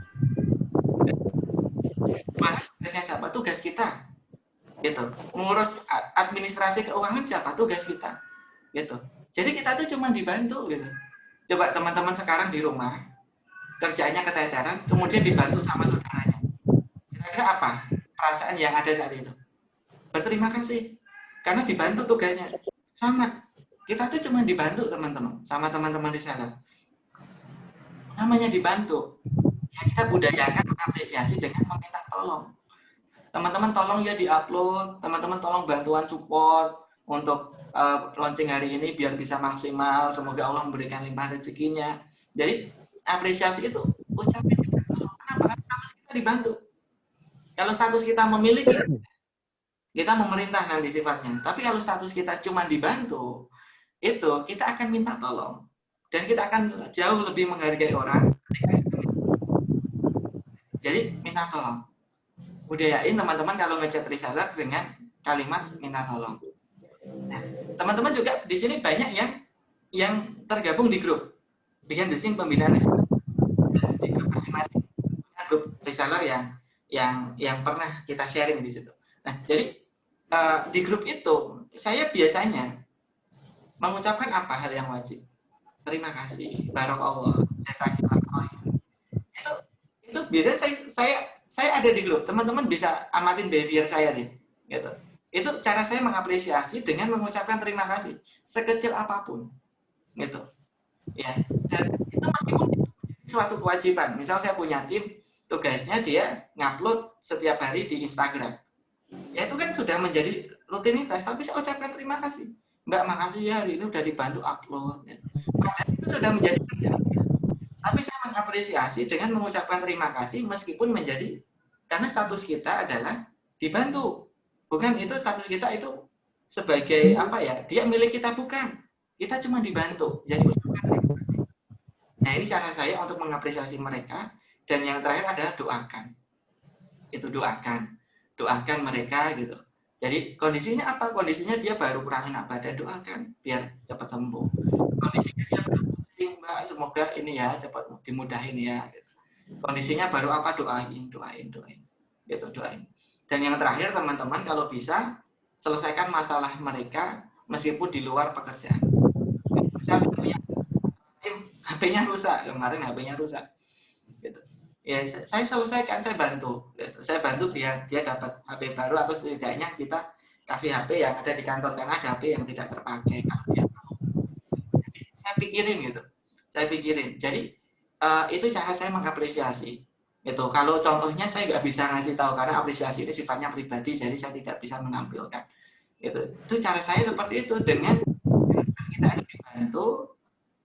Malah tugasnya siapa? Tugas kita. Gitu. Mengurus administrasi keuangan siapa? Tugas kita. Gitu. Jadi kita tuh cuma dibantu gitu. Coba teman-teman sekarang di rumah kerjaannya keteteran, kemudian dibantu sama saudaranya. Kira-kira apa perasaan yang ada saat itu? Berterima kasih. Karena dibantu tugasnya. Sama. Kita tuh cuma dibantu teman-teman. Sama teman-teman di sana. Namanya dibantu. Ya kita budayakan apresiasi dengan meminta tolong. Teman-teman tolong ya di-upload. Teman-teman tolong bantuan support untuk launching hari ini biar bisa maksimal. Semoga Allah memberikan limpahan rezekinya. Jadi apresiasi itu ucapin tolong. Kenapa? Karena status kita dibantu. Kalau status kita memiliki, kita memerintah nanti sifatnya. Tapi kalau status kita cuma dibantu, itu kita akan minta tolong. Dan kita akan jauh lebih menghargai orang. Jadi minta tolong. Budayain teman-teman kalau ngechat reseller dengan kalimat minta tolong. Nah, teman-teman juga di sini banyak yang tergabung di grup behind the scene pembinaan reseller. Di grup masing-masing grup reseller yang pernah kita sharing di situ. Nah, jadi di grup itu saya biasanya mengucapkan apa hal yang wajib? Terima kasih, barakallah, jazakallah. Itu biasanya saya ada di grup. Teman-teman bisa amatin behavior saya nih, gitu. Itu cara saya mengapresiasi dengan mengucapkan terima kasih sekecil apapun, gitu. Ya, dan itu meskipun suatu kewajiban. Misal saya punya tim, tugasnya dia ngupload setiap hari di Instagram. Ya itu kan sudah menjadi rutinitas, tapi saya ucapkan terima kasih. Mbak, makasih ya hari ini udah dibantu upload. Padahal itu sudah menjadi kerjaan. Tapi saya mengapresiasi dengan mengucapkan terima kasih meskipun menjadi, karena status kita adalah dibantu. Bukan itu status kita itu sebagai apa ya, dia milik kita bukan. Kita cuma dibantu. Jadi ucapkan terima kasih. Nah ini cara saya untuk mengapresiasi mereka. Dan yang terakhir adalah doakan. Itu doakan mereka gitu. Jadi kondisinya apa? Kondisinya dia baru kurang enak badan, doakan biar cepat sembuh. Kondisinya dia baru pusing, Mbak, semoga ini ya cepat dimudahin ya. Gitu. Kondisinya baru apa? Doain. Gitu, doain. Dan yang terakhir teman-teman kalau bisa selesaikan masalah mereka meskipun di luar pekerjaan. Misal HP-nya rusak, kemarin HP-nya rusak. Gitu. Ya saya selesaikan, saya bantu gitu. Saya bantu dia dapat HP baru atau setidaknya kita kasih HP yang ada di kantor karena ada HP yang tidak terpakai kalau dia mau. Jadi, saya saya pikirin gitu. Saya pikirin. Jadi itu cara saya mengapresiasi. Gitu. Kalau contohnya saya nggak bisa ngasih tahu karena apresiasi ini sifatnya pribadi, jadi saya tidak bisa menampilkan. Gitu. Itu cara saya seperti itu dengan kita dibantu,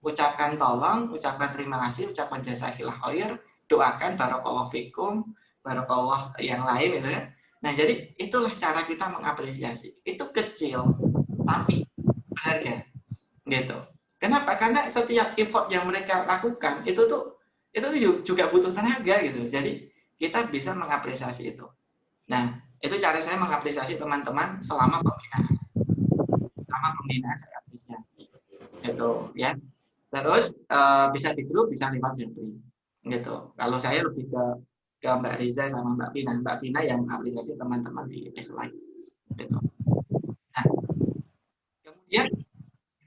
ucapkan tolong, ucapkan terima kasih, ucapkan jazakillah khair, doakan barakallahu fikum, barakallah yang lain gitu kan. Nah, jadi itulah cara kita mengapresiasi. Itu kecil tapi berharga. Gitu. Kenapa? Karena setiap effort yang mereka lakukan itu juga butuh tenaga gitu. Jadi kita bisa mengapresiasi itu. Nah, itu cara saya mengapresiasi teman-teman selama pembinaan. Selama pembinaan saya apresiasi. Gitu ya. Terus bisa di grup, bisa lewat Jepri. Gitu. Kalau saya lebih ke Mbak Riza sama Mbak Vina. Mbak Vina yang mengapresiasi teman-teman di slide. Gitu. Nah, kemudian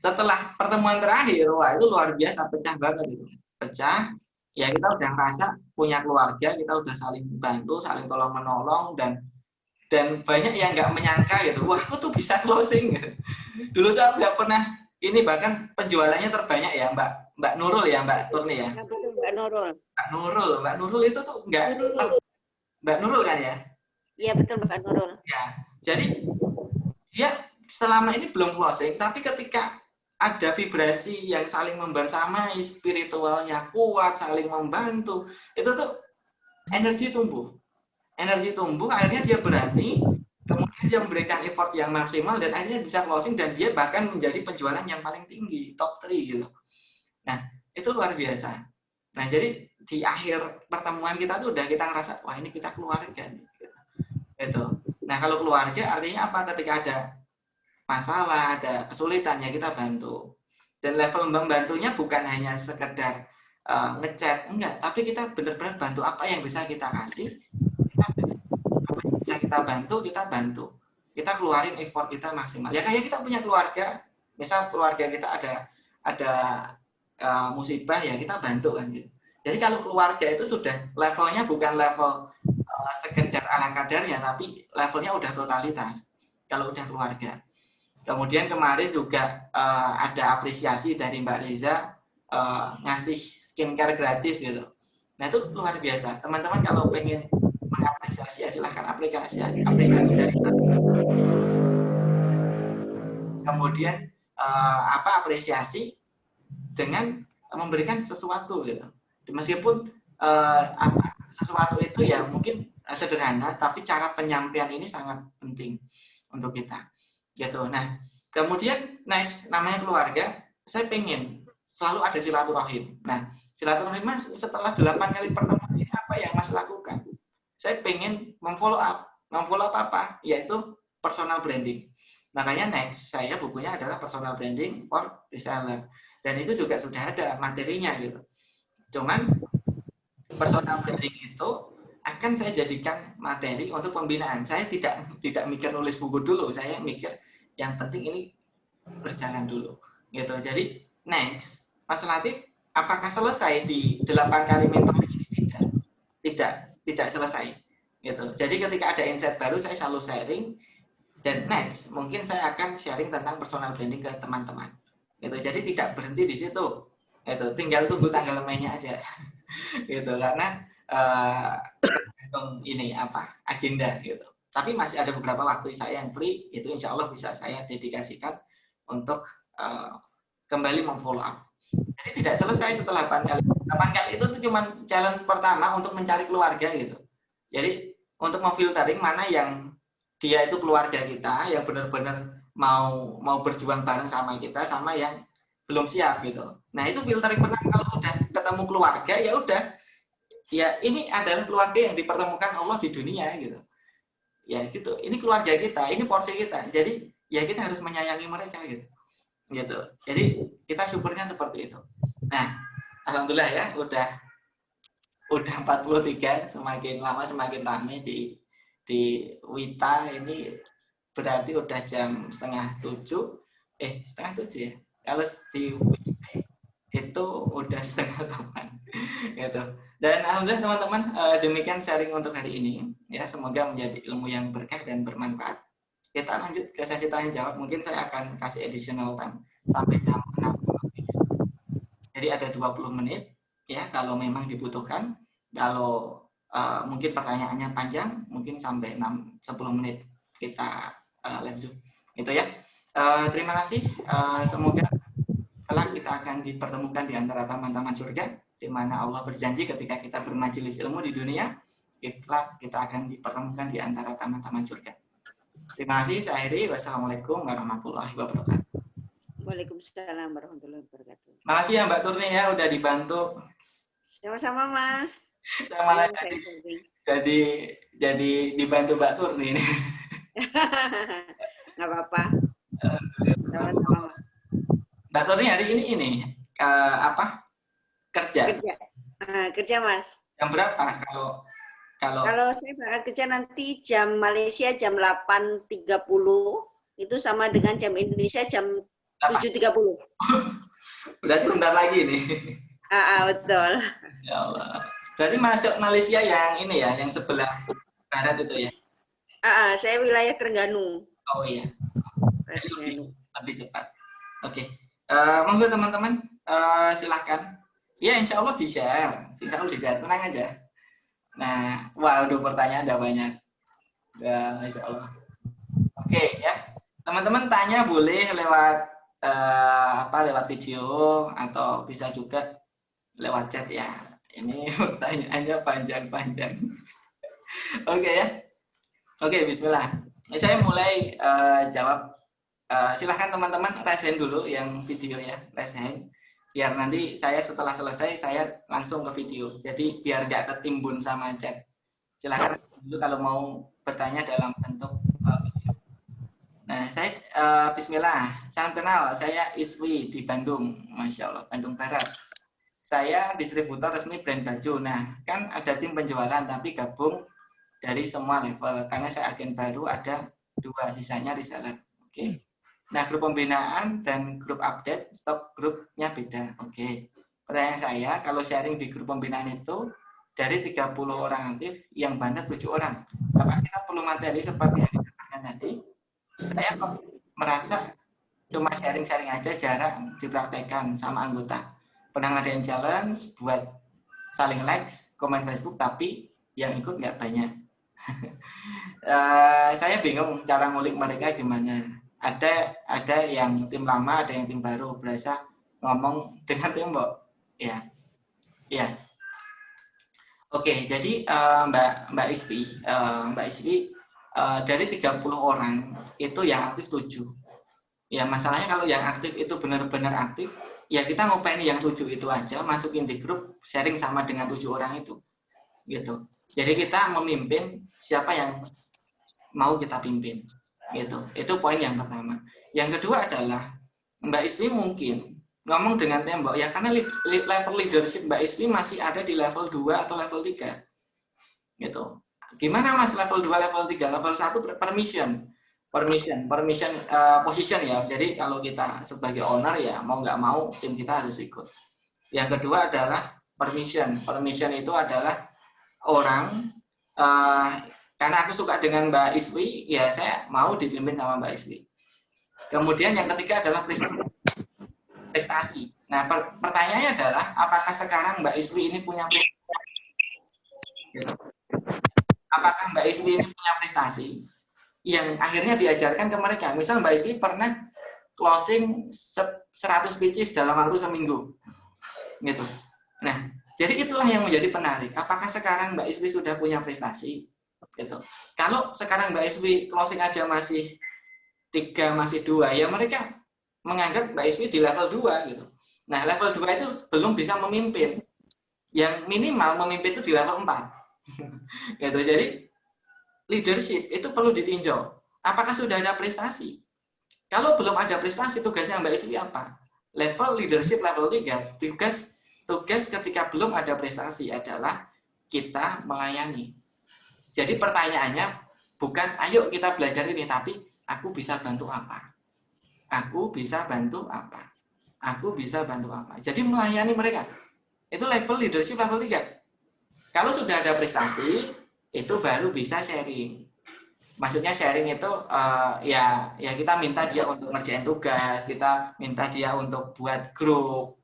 setelah pertemuan terakhir, wah itu luar biasa, pecah banget itu. Pecah, ya kita udah merasa punya keluarga, kita udah saling bantu, saling tolong menolong, dan banyak yang nggak menyangka gitu, wah aku tuh bisa closing gitu. Dulu tuh aku nggak pernah, ini bahkan penjualannya terbanyak ya Mbak Nurul ya, Mbak Turni ya. Mbak Nurul. Mbak Nurul itu tuh nggak, Mbak Nurul kan ya? Iya betul Mbak Nurul. Ya, jadi dia selama ini belum closing, tapi ketika ada vibrasi yang saling membersamai, spiritualnya kuat, saling membantu, itu tuh energi tumbuh. Energi tumbuh, akhirnya dia berani, kemudian dia memberikan effort yang maksimal, dan akhirnya bisa closing, dan dia bahkan menjadi penjualan yang paling tinggi, top 3 gitu. Nah, itu luar biasa. Nah, jadi di akhir pertemuan kita tuh udah kita ngerasa, wah ini kita keluarga nih. Gitu. Nah, kalau keluarga artinya apa? Ketika ada masalah, ada kesulitan, ya kita bantu. Dan level membantunya bukan hanya sekedar ngechat, enggak, tapi kita benar-benar bantu apa yang bisa kita kasih, kita kasih. Apa yang bisa kita bantu. Kita keluarin effort kita maksimal. Ya kayak kita punya keluarga, misal keluarga kita ada musibah, ya kita bantu kan gitu. Jadi kalau keluarga itu sudah levelnya bukan level sekedar ala kadarnya, tapi levelnya udah totalitas. Kalau udah keluarga. Kemudian kemarin juga ada apresiasi dari Mbak Riza ngasih skincare gratis gitu. Nah itu luar biasa. Teman-teman kalau pengen mengapresiasi ya silahkan apresiasi dari kemudian apresiasi dengan memberikan sesuatu gitu. Meskipun sesuatu itu ya mungkin sederhana, tapi cara penyampaian ini sangat penting untuk kita. Gitu. Nah, kemudian next namanya keluarga, saya pengen selalu ada silaturahim. Nah, silaturahim Mas setelah 8 kali pertemuan ini apa yang Mas lakukan? Saya pengen memfollow up apa? Yaitu personal branding. Makanya next saya bukunya adalah personal branding for reseller. Dan itu juga sudah ada materinya gitu. Cuman personal branding itu akan saya jadikan materi untuk pembinaan. Saya tidak mikir nulis buku dulu, saya mikir yang penting ini berjalan dulu. Gitu. Jadi next, Mas Latif, apakah selesai di 8 kali mentoring ini? Tidak selesai. Gitu. Jadi ketika ada insight baru saya selalu sharing, dan next mungkin saya akan sharing tentang personal branding ke teman-teman. Gitu. Jadi tidak berhenti di situ. Gitu. Tinggal tunggu tanggal mainnya aja. Gitu, karena ini agenda gitu. Tapi masih ada beberapa waktu saya yang free, itu insya Allah bisa saya dedikasikan untuk kembali memfollow up. Jadi tidak selesai setelah 8 kali. 8 kali itu cuma challenge pertama untuk mencari keluarga gitu. Jadi untuk memfiltering mana yang dia itu keluarga kita, yang benar-benar mau berjuang bareng sama kita, sama yang belum siap gitu. Nah itu filtering pertama. Kalau udah ketemu keluarga, ya udah, ya ini adalah keluarga yang dipertemukan Allah di dunia gitu. Ya gitu, ini keluarga kita, ini porsi kita. Jadi ya kita harus menyayangi mereka gitu. Gitu. Jadi kita syukurnya seperti itu. Nah, alhamdulillah ya udah 43, semakin lama semakin ramai di Wita ini, berarti udah jam 6:30. 6:30 ya. Kalau di itu udah 7:30 gitu. Dan alhamdulillah teman-teman, demikian sharing untuk hari ini ya, semoga menjadi ilmu yang berkah dan bermanfaat. Kita lanjut ke sesi tanya jawab, mungkin saya akan kasih additional time sampai jam 6. Jadi ada 20 menit ya kalau memang dibutuhkan. Kalau mungkin pertanyaannya panjang, mungkin sampai 6-10 menit kita live Zoom. Itu ya. Terima kasih. Semoga kelak kita akan dipertemukan di antara taman-taman surga, di mana Allah berjanji ketika kita bermajelis ilmu di dunia, kelak kita akan dipertemukan di antara taman-taman surga. Terima kasih. Saya akhiri. Wassalamualaikum warahmatullahi wabarakatuh. Waalaikumsalam warahmatullahi wabarakatuh. Makasih ya Mbak Turni ya udah dibantu. Sama-sama Mas. Saya malah jadi dibantu Mbak Turni ini. Nggak apa-apa. Sama-sama Mas. Mbak Turni hari ini apa? Kerja. Kerja Mas. Jam berapa Kalau saya berangkat kerja nanti jam Malaysia jam 8.30 itu sama dengan jam Indonesia jam 7.30. Berarti bentar lagi nih. Betul. Ya Allah. Berarti masuk Malaysia yang ini ya, yang sebelah barat itu ya? Saya wilayah Terengganu. Oh iya. Lebih cepat. Oke. Monggo teman-teman, silahkan. Ya insya Allah di-share. Tenang aja. Nah, waduh pertanyaan ada banyak. Ya, insya Allah. Oke ya. Teman-teman tanya boleh lewat lewat video atau bisa juga lewat chat ya. Ini pertanyaannya panjang-panjang. Oke ya. Oke, bismillah. Saya mulai jawab. Silahkan teman-teman raise hand dulu yang videonya, raise hand. Biar nanti saya setelah selesai saya langsung ke video. Jadi biar nggak ketimbun sama chat. Silahkan dulu kalau mau bertanya dalam bentuk video. Nah, saya bismillah. Salam kenal, saya Iswi di Bandung. Masya Allah, Bandung Barat. Saya distributor resmi brand baju. Nah, kan ada tim penjualan tapi gabung dari semua level. Karena saya agen baru ada 2, sisanya reseller. Oke. Nah, grup pembinaan dan grup update, stok grupnya beda. Oke. Pertanyaan saya, kalau sharing di grup pembinaan itu, dari 30 orang aktif, yang banyak 7 orang. Apakah kita perlu materi seperti yang dikatakan tadi? Saya kok merasa cuma sharing-sharing aja, jarang dipraktekkan sama anggota. Pernah ngadain challenge buat saling likes, komen Facebook, tapi yang ikut nggak banyak. Saya bingung cara ngulik mereka gimana. Ada yang tim lama, ada yang tim baru, berasa ngomong dengan tembok. Ya. Oke, jadi Mbak Isbi, dari 30 orang itu yang aktif 7. Ya, masalahnya kalau yang aktif itu benar-benar aktif, ya kita ngupain yang 7 itu aja, masukin di grup, sharing sama dengan 7 orang itu. Gitu. Jadi kita memimpin siapa yang mau kita pimpin. Gitu. Itu poin yang pertama. Yang kedua adalah Mbak Iswi mungkin ngomong dengan tembok ya karena level leadership Mbak Iswi masih ada di level 2 atau level 3. Gitu. Gimana Mas level 2, level 3? Level 1 permission position ya. Jadi kalau kita sebagai owner ya mau nggak mau tim kita harus ikut. Yang kedua adalah permission. Permission itu adalah orang karena aku suka dengan Mbak Iswi, ya saya mau dipimpin sama Mbak Iswi. Kemudian yang ketiga adalah prestasi. Nah, pertanyaannya adalah, apakah sekarang Mbak Iswi ini punya prestasi? Apakah Mbak Iswi ini punya prestasi yang akhirnya diajarkan ke mereka? Misal Mbak Iswi pernah closing 100 pitches dalam waktu seminggu. Gitu. Nah, jadi itulah yang menjadi penarik. Apakah sekarang Mbak Iswi sudah punya prestasi? Gitu. Kalau sekarang Mbak Iswi closing aja masih 3, masih 2, ya mereka menganggap Mbak Iswi di level 2 gitu. Nah, level 2 itu belum bisa memimpin. Yang minimal memimpin itu di level 4. Gitu. Jadi leadership itu perlu ditinjau. Apakah sudah ada prestasi? Kalau belum ada prestasi, tugasnya Mbak Iswi apa? Level leadership level 3, tugas ketika belum ada prestasi adalah kita melayani. Jadi pertanyaannya bukan ayo kita belajar ini, tapi aku bisa bantu apa? Aku bisa bantu apa? Aku bisa bantu apa? Jadi melayani mereka. Itu level leadership level 3. Kalau sudah ada prestasi, itu baru bisa sharing. Maksudnya sharing itu ya kita minta dia untuk ngerjain tugas, kita minta dia untuk buat grup.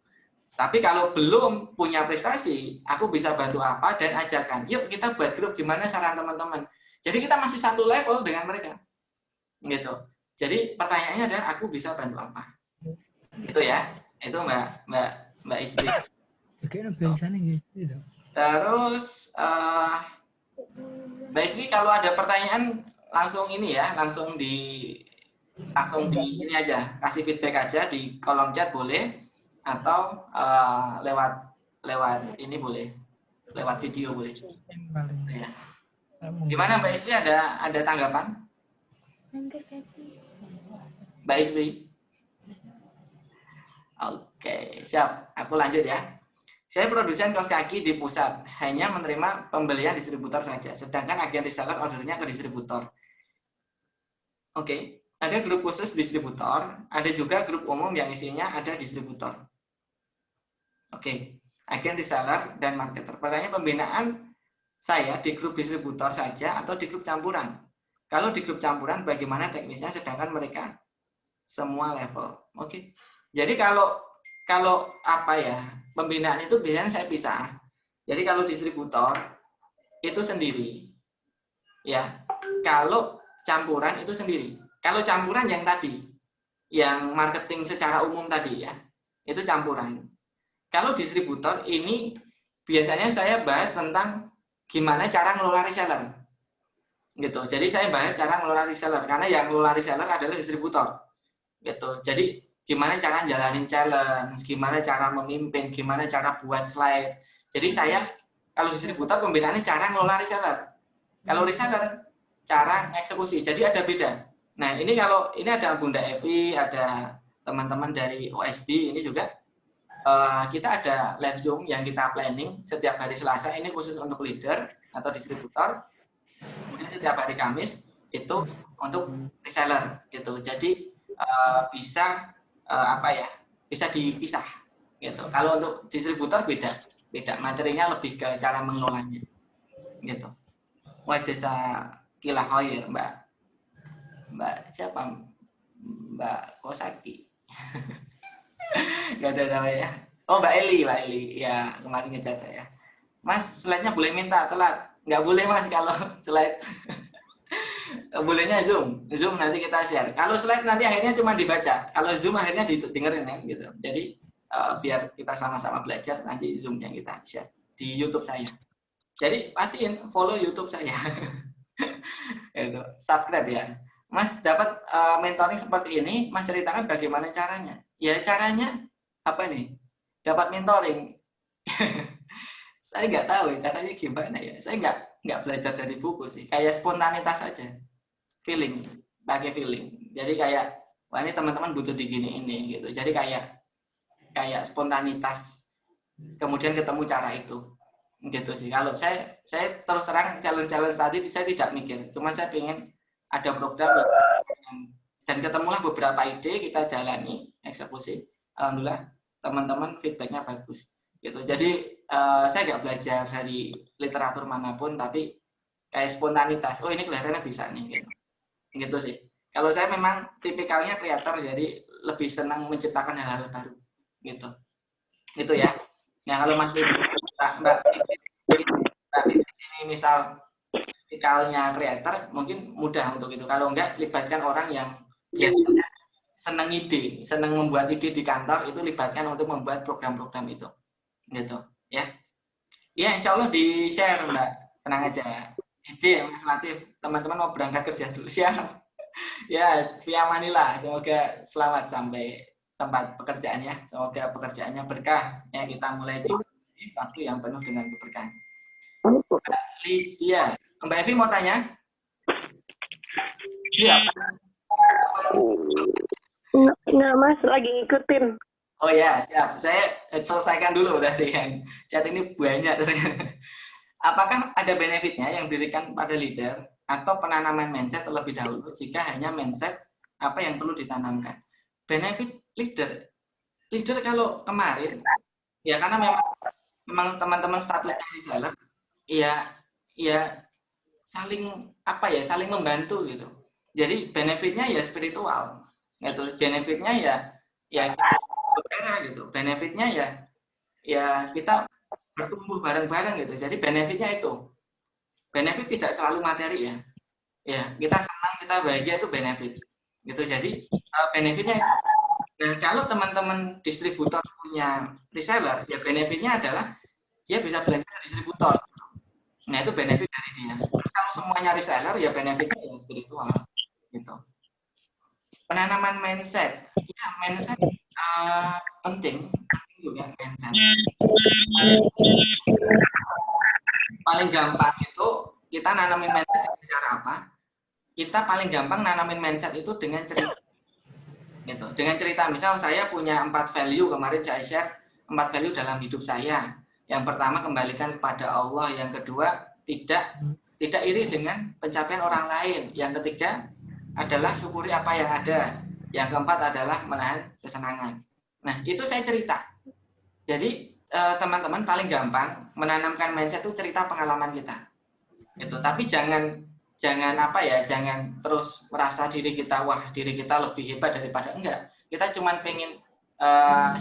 Tapi kalau belum punya prestasi, aku bisa bantu apa dan ajarkan. Yuk kita buat grup, gimana saran teman-teman. Jadi kita masih satu level dengan mereka. Gitu. Jadi pertanyaannya adalah aku bisa bantu apa. Gitu ya. Itu Mbak Isri. Terus Mbak Isri kalau ada pertanyaan langsung ini ya, langsung di ini aja, kasih feedback aja di kolom chat boleh, atau lewat ini boleh, lewat video boleh. Ya. Gimana Mbak Isri, ada tanggapan? Mbak Isri? Oke, siap. Aku lanjut ya. Saya produsen kaos kaki di pusat, hanya menerima pembelian distributor saja, sedangkan agen reseller ordernya ke distributor. Oke, ada grup khusus distributor, ada juga grup umum yang isinya ada distributor. Oke, agen reseller dan marketer. Pertanyaan pembinaan saya di grup distributor saja atau di grup campuran? Kalau di grup campuran, bagaimana teknisnya, sedangkan mereka semua level. Oke, jadi kalau apa ya, pembinaan itu biasanya saya pisah. Jadi kalau distributor itu sendiri, ya. Kalau campuran itu sendiri. Kalau campuran yang tadi, yang marketing secara umum tadi ya, itu campuran. Kalau distributor ini biasanya saya bahas tentang gimana cara ngelola reseller. Gitu. Jadi saya bahas cara ngelola reseller karena yang ngelola reseller adalah distributor. Gitu. Jadi gimana cara jalanin challenge, gimana cara memimpin, gimana cara buat slide. Jadi saya kalau distributor pembinaannya cara ngelola reseller. Kalau reseller cara eksekusi. Jadi ada beda. Nah, ini kalau ini ada Bunda Evi, ada teman-teman dari OSB ini juga kita ada live Zoom yang kita planning setiap hari Selasa, ini khusus untuk leader atau distributor. Kemudian setiap hari Kamis itu untuk reseller gitu. Jadi bisa apa ya, bisa dipisah gitu. Kalau untuk distributor beda materinya, lebih ke cara mengelolanya gitu. Wajasa kila khair, Mbak siapa, Mbak Kosaki. Gak ada namanya. Oh, Mbak Eli ya, kemarin ngecat saya. Mas, slide-nya boleh minta telat? Nggak boleh Mas kalau slide. Bolehnya Zoom nanti kita share. Kalau slide nanti akhirnya cuma dibaca, kalau Zoom akhirnya dengerin ya gitu. Jadi biar kita sama-sama belajar, nanti Zoom yang kita share di YouTube saya. Jadi pastiin follow YouTube saya. Itu subscribe ya. Mas dapat mentoring seperti ini, Mas ceritakan bagaimana caranya. Ya caranya apa nih? Dapat mentoring. Saya nggak tahu caranya gimana ya. Saya nggak belajar dari buku sih. Kayak spontanitas aja. Feeling, pakai feeling. Jadi kayak, wah ini teman-teman butuh digini ini gitu. Jadi kayak spontanitas. Kemudian ketemu cara itu. Gitu sih. Kalau saya terus terang challenge tadi saya tidak mikir. Cuman saya pengen ada program dan ketemulah beberapa ide, kita jalani, eksekusi. Alhamdulillah teman-teman feedbacknya bagus. Gitu. Jadi saya nggak belajar dari literatur manapun, tapi kayak spontanitas. Oh ini kelihatannya bisa nih. Gitu sih. Kalau saya memang tipikalnya kreator, jadi lebih senang menciptakan hal-hal baru. Gitu. Gitu ya. Nah kalau Mas Mbak ini misal tipikalnya kreator, mungkin mudah untuk itu. Kalau enggak, libatkan orang yang biasanya senang ide, senang membuat ide di kantor, itu libatkan untuk membuat program-program itu. Gitu ya. Ya insya Allah di share Mbak, tenang aja. Ide Mas Latif, teman-teman mau berangkat kerja dulu, siap. Ya via Manila, semoga selamat sampai tempat pekerjaannya, semoga pekerjaannya berkah ya. Kita mulai di waktu yang penuh dengan keberkahan. Mbak Lydia, Mbak Evi mau tanya? Iya. Enggak Mas, lagi ngikutin. Oh ya, siap. Saya selesaikan dulu berarti kan. Chat ini banyak. Apakah ada benefitnya yang diberikan pada leader atau penanaman mindset terlebih dahulu jika hanya mindset apa yang perlu ditanamkan? Benefit leader kalau kemarin ya karena memang teman-teman statusnya reseller ya saling saling membantu gitu. Jadi benefitnya ya spiritual gitu. Benefitnya ya kita saudara gitu. Benefitnya ya ya kita bertumbuh bareng-bareng gitu. Jadi benefitnya itu. Benefit tidak selalu materi ya. Ya, kita senang, kita bahagia itu benefit. Gitu. Jadi benefitnya itu. Nah, kalau teman-teman distributor punya reseller, ya benefitnya adalah dia bisa belanja ke distributor. Nah, itu benefit dari dia. Kalau semuanya reseller, ya benefitnya yang spiritual. Gitu. Penanaman mindset. Ya, mindset penting juga mindset. Paling gampang itu kita nanamin mindset dengan cara apa? Kita paling gampang nanamin mindset itu dengan cerita. Gitu. Dengan cerita, misal saya punya 4 value, kemarin saya share 4 value dalam hidup saya. Yang pertama, kembalikan kepada Allah. Yang kedua, tidak iri dengan pencapaian orang lain. Yang ketiga adalah syukuri apa yang ada. Yang keempat adalah menahan kesenangan. Nah, itu saya cerita. Jadi teman-teman paling gampang menanamkan mindset itu cerita pengalaman kita. Gitu. Tapi jangan apa ya, jangan terus merasa diri kita wah diri kita lebih hebat daripada enggak. Kita cuma pengen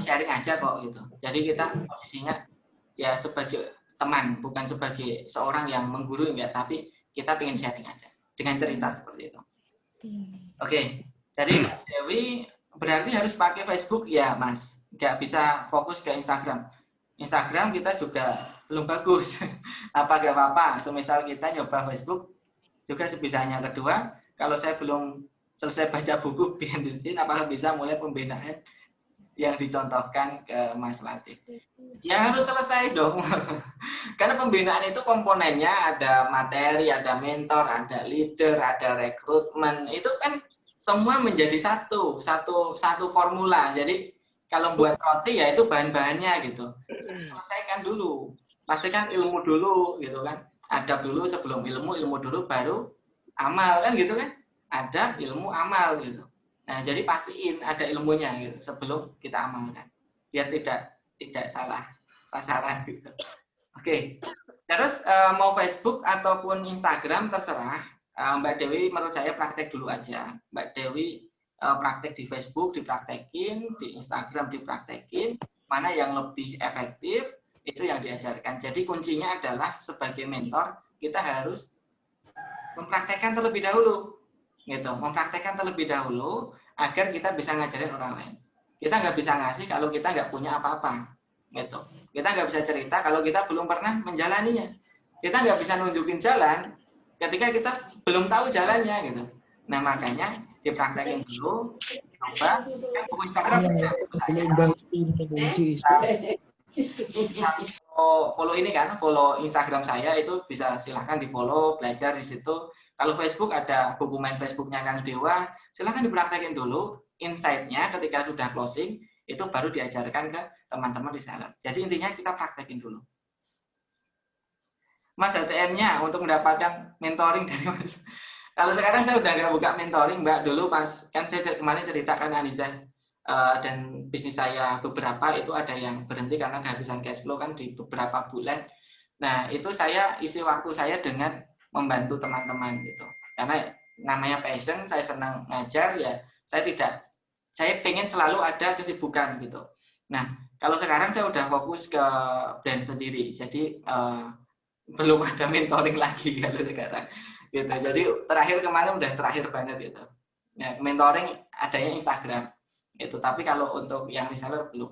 sharing aja kok gitu. Jadi kita posisinya ya sebagai teman, bukan sebagai seorang yang menggurui enggak, tapi kita pengen sharing aja dengan cerita seperti itu. Oke. Jadi Dewi berarti harus pakai Facebook ya, Mas. Enggak bisa fokus ke Instagram. Instagram kita juga belum bagus. Apa enggak apa-apa, semisal kita nyoba Facebook juga sebisanya. Kedua, kalau saya belum selesai baca buku Behind the Scene, apakah bisa mulai pembinaan yang dicontohkan ke Mas Latif? Ya harus selesai dong. Karena pembinaan itu komponennya ada materi, ada mentor, ada leader, ada rekrutmen. Itu kan semua menjadi satu formula. Jadi kalau buat roti ya itu bahan-bahannya gitu. Selesaikan dulu. Pastikan ilmu dulu gitu kan. Adab dulu sebelum ilmu dulu baru amal kan gitu kan. Adab, ilmu, amal gitu. Nah, jadi pastiin ada ilmunya gitu sebelum kita amalkan. Biar tidak salah sasaran gitu. Oke. Terus mau Facebook ataupun Instagram terserah. Mbak Dewi menurut saya praktek dulu aja. Mbak Dewi praktek di Facebook dipraktekin, di Instagram dipraktekin, mana yang lebih efektif itu yang diajarkan. Jadi kuncinya adalah sebagai mentor kita harus mempraktekkan terlebih dahulu, gitu. Mempraktekkan terlebih dahulu agar kita bisa ngajarin orang lain. Kita nggak bisa ngasih kalau kita nggak punya apa-apa, gitu. Kita nggak bisa cerita kalau kita belum pernah menjalaninya. Kita nggak bisa nunjukin jalan ketika kita belum tahu jalannya, gitu. Nah makanya dipraktekin dulu, coba. Kan buku Instagram follow ini kan, follow Instagram saya itu bisa silahkan di follow, belajar di situ. Kalau Facebook ada buku main Facebooknya Kang Dewa, silahkan dipraktekin dulu. Insight-nya ketika sudah closing itu baru diajarkan ke teman-teman reseller. Jadi intinya kita praktekin dulu. Mas HTM-nya untuk mendapatkan mentoring dari Mas. Kalau sekarang saya udah nggak buka mentoring, Mbak. Dulu pas kan saya kemarin ceritakan Aniza dan bisnis saya beberapa itu ada yang berhenti karena kehabisan cash flow kan di beberapa bulan. Nah itu saya isi waktu saya dengan membantu teman-teman gitu. Karena namanya passion, saya senang ngajar ya. Saya pengen selalu ada kesibukan gitu. Nah kalau sekarang saya udah fokus ke brand sendiri, jadi belum ada mentoring lagi kalau sekarang. Gitu. Jadi terakhir kemarin udah terakhir banget gitu. Ya, mentoring adanya Instagram. Itu tapi kalau untuk yang reseller belum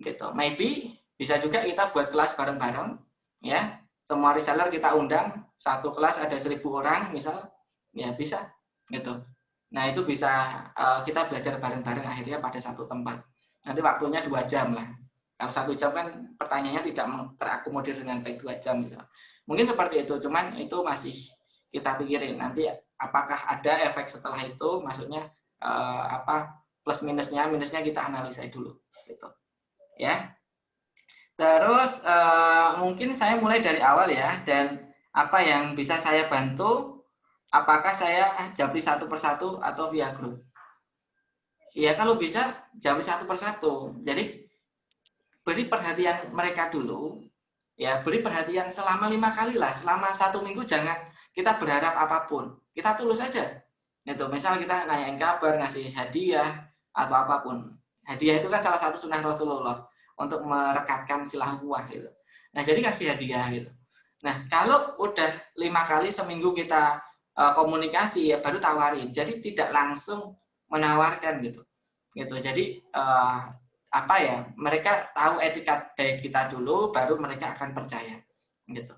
gitu. Maybe bisa juga kita buat kelas bareng-bareng ya. Semua reseller kita undang, satu kelas ada 1.000 orang misal, ya bisa gitu. Nah, itu bisa kita belajar bareng-bareng akhirnya pada satu tempat. Nanti waktunya 2 jam lah. Kalau 1 jam kan pertanyaannya tidak terakomodir dengan baik 2 jam misal. Mungkin seperti itu, cuman itu masih kita pikirin nanti apakah ada efek setelah itu, maksudnya plus minusnya kita analisa dulu gitu ya. Terus mungkin saya mulai dari awal ya, dan apa yang bisa saya bantu, apakah saya japri satu persatu atau via grup ya. Kalau bisa japri satu persatu, jadi beri perhatian mereka dulu ya, beri perhatian selama 5 kali lah, selama 1 minggu jangan kita berharap apapun, kita tulus aja gitu. Misal kita nanyain kabar, ngasih hadiah atau apapun. Hadiah itu kan salah satu sunnah Rasulullah. untuk merekatkan silaturahmi gitu. Nah, jadi kasih hadiah gitu. Nah, kalau udah 5 kali seminggu kita komunikasi ya baru tawarin. Jadi tidak langsung menawarkan gitu. Gitu. Jadi apa ya? Mereka tahu etikat baik kita dulu baru mereka akan percaya. Gitu.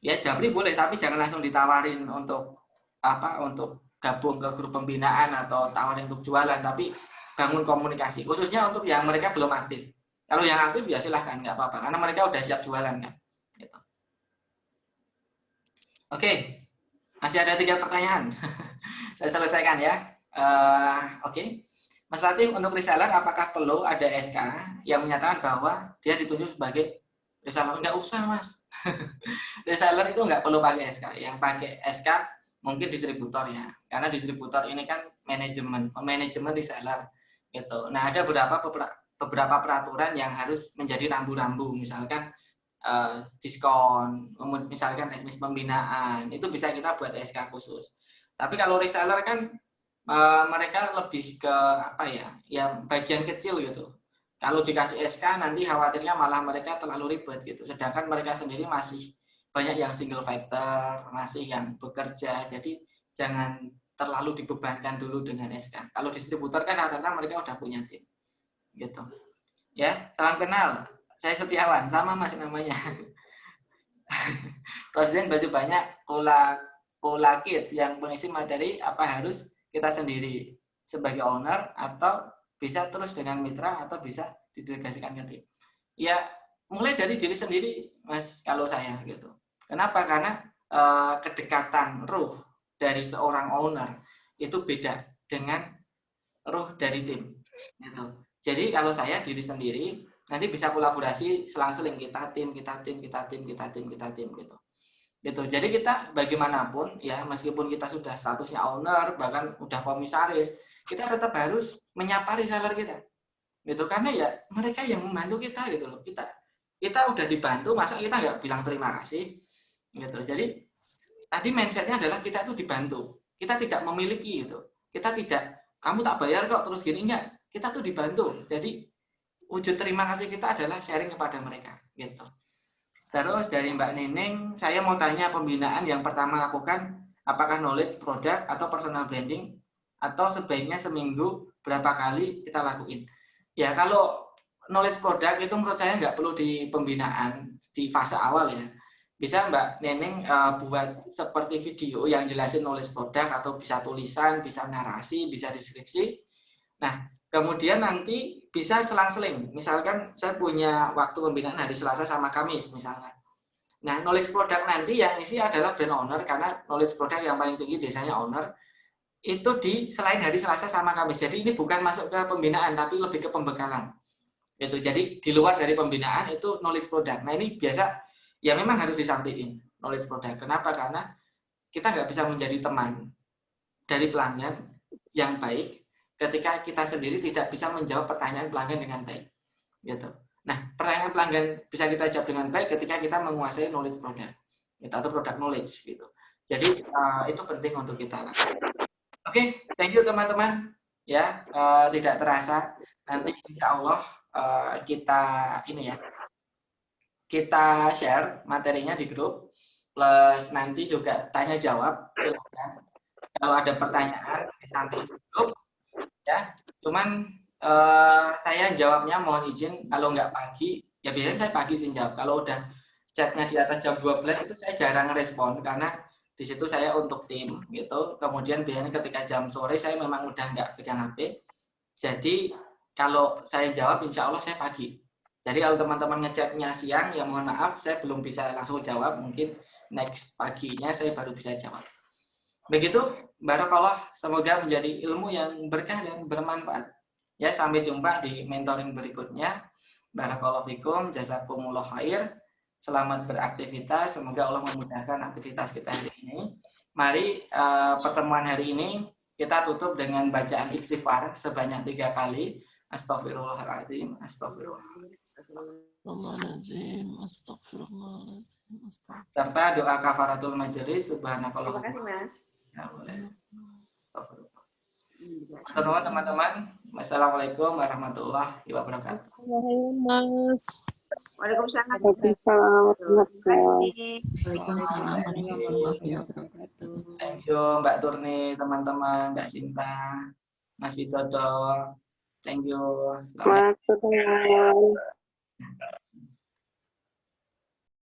Ya, japri boleh tapi jangan langsung ditawarin untuk apa? Untuk gabung ke grup pembinaan atau tawarin untuk jualan, tapi bangun komunikasi. Khususnya untuk yang mereka belum aktif. Kalau yang aktif ya silahkan, nggak apa-apa karena mereka udah siap jualan kan. Gitu. Oke, masih ada 3 pertanyaan. Saya selesaikan ya. Oke. Mas Latif, untuk reseller apakah perlu ada SK yang menyatakan bahwa dia ditunjuk sebagai reseller? Nggak usah, Mas. Reseller itu nggak perlu pakai SK. Yang pakai SK mungkin distributor ya. Karena distributor ini kan manajemen reseller gitu. Nah, ada beberapa peraturan yang harus menjadi rambu-rambu. Misalkan diskon, misalkan teknis pembinaan, itu bisa kita buat SK khusus. Tapi kalau reseller kan mereka lebih ke apa ya, yang bagian kecil gitu. Kalau dikasih SK nanti khawatirnya malah mereka terlalu ribet gitu. Sedangkan mereka sendiri masih banyak yang single factor, masih yang bekerja. Jadi jangan terlalu dibebankan dulu dengan SK. Kalau distributor kan rata-rata mereka udah punya tim. Gitu. Ya, salam kenal. Saya Setiawan, sama Mas namanya. Presiden baju banyak, Kola Kids yang mengisi materi apa harus kita sendiri sebagai owner atau bisa terus dengan mitra atau bisa didelegasikan ke tim. Ya, mulai dari diri sendiri, Mas, kalau saya gitu. Kenapa? Karena kedekatan ruh dari seorang owner itu beda dengan ruh dari tim. Gitu. Jadi kalau saya diri sendiri, nanti bisa kolaborasi selang-seling kita tim gitu. Gitu. Jadi kita bagaimanapun ya meskipun kita sudah statusnya owner bahkan udah komisaris, kita tetap harus menyapa reseller kita. Gitu karena ya mereka yang membantu kita gitu loh. Kita udah dibantu masa kita nggak bilang terima kasih gitu. Jadi tadi mindsetnya adalah kita itu dibantu. Kita tidak memiliki gitu. Kita tidak kamu tak bayar kok terus gini enggak. Kita tuh dibantu. Jadi wujud terima kasih kita adalah sharing kepada mereka gitu. Terus dari Mbak Neneng, saya mau tanya pembinaan yang pertama lakukan apakah knowledge product atau personal branding atau sebaiknya seminggu berapa kali kita lakuin. Ya kalau knowledge product itu menurut saya nggak perlu di pembinaan di fase awal ya. Bisa Mbak Neneng buat seperti video yang jelasin knowledge product atau bisa tulisan, bisa narasi, bisa deskripsi. Nah, kemudian nanti bisa selang-seling. Misalkan saya punya waktu pembinaan hari Selasa sama Kamis misalnya. Nah, knowledge product nanti yang isi adalah brand owner karena knowledge product yang paling tinggi biasanya owner itu di selain hari Selasa sama Kamis. Jadi ini bukan masuk ke pembinaan tapi lebih ke pembekalan. Itu jadi di luar dari pembinaan itu knowledge product. Nah, ini biasa ya memang harus disampaikan knowledge product. Kenapa? Karena kita nggak bisa menjadi teman dari pelanggan yang baik ketika kita sendiri tidak bisa menjawab pertanyaan pelanggan dengan baik. Gitu. Nah, pertanyaan pelanggan bisa kita jawab dengan baik ketika kita menguasai knowledge product gitu, atau product knowledge gitu. Jadi itu penting untuk kita lakukan. Oke, thank you teman-teman. Ya, tidak terasa nanti insya Allah kita ini ya, kita share materinya di grup. Plus nanti juga tanya jawab. Silakan. Kalau ada pertanyaan disampaikan di grup. Ya, cuman saya jawabnya mohon izin kalau nggak pagi, ya biasanya saya pagi sih jawab. Kalau udah chatnya di atas jam 12 itu saya jarang respon karena di situ saya untuk tim gitu. Kemudian biasanya ketika jam sore saya memang udah nggak pegang HP. Jadi kalau saya jawab insya Allah saya pagi. Jadi kalau teman-teman ngechatnya siang ya mohon maaf saya belum bisa langsung jawab. Mungkin next paginya saya baru bisa jawab. Begitu, barakallah, semoga menjadi ilmu yang berkah dan bermanfaat. Ya, sampai jumpa di mentoring berikutnya. Barakallahu fikum, jazakumullah khair. Selamat beraktivitas, semoga Allah memudahkan aktivitas kita hari ini. Mari pertemuan hari ini kita tutup dengan bacaan istighfar sebanyak 3 kali. Astaghfirullahaladzim, Astagfirullahaladzim, astagfirullahaladzim, astagfirullahaladzim. Serta doa kafaratul majelis, subhanakallah. Terima kasih, Mas. Ya, boleh. Astagfirullah. Teman-teman, wassalamualaikum warahmatullahi wabarakatuh. Mas. Waalaikumsalam. Waalaikumsalam Terima warahmatullahi kasih. Waalaikumsalam warahmatullahi wabarakatuh. Thank you Mbak Turni, teman-teman, Mbak Sinta, Mas Widodo. Thank you. Selamat wabarakatuh.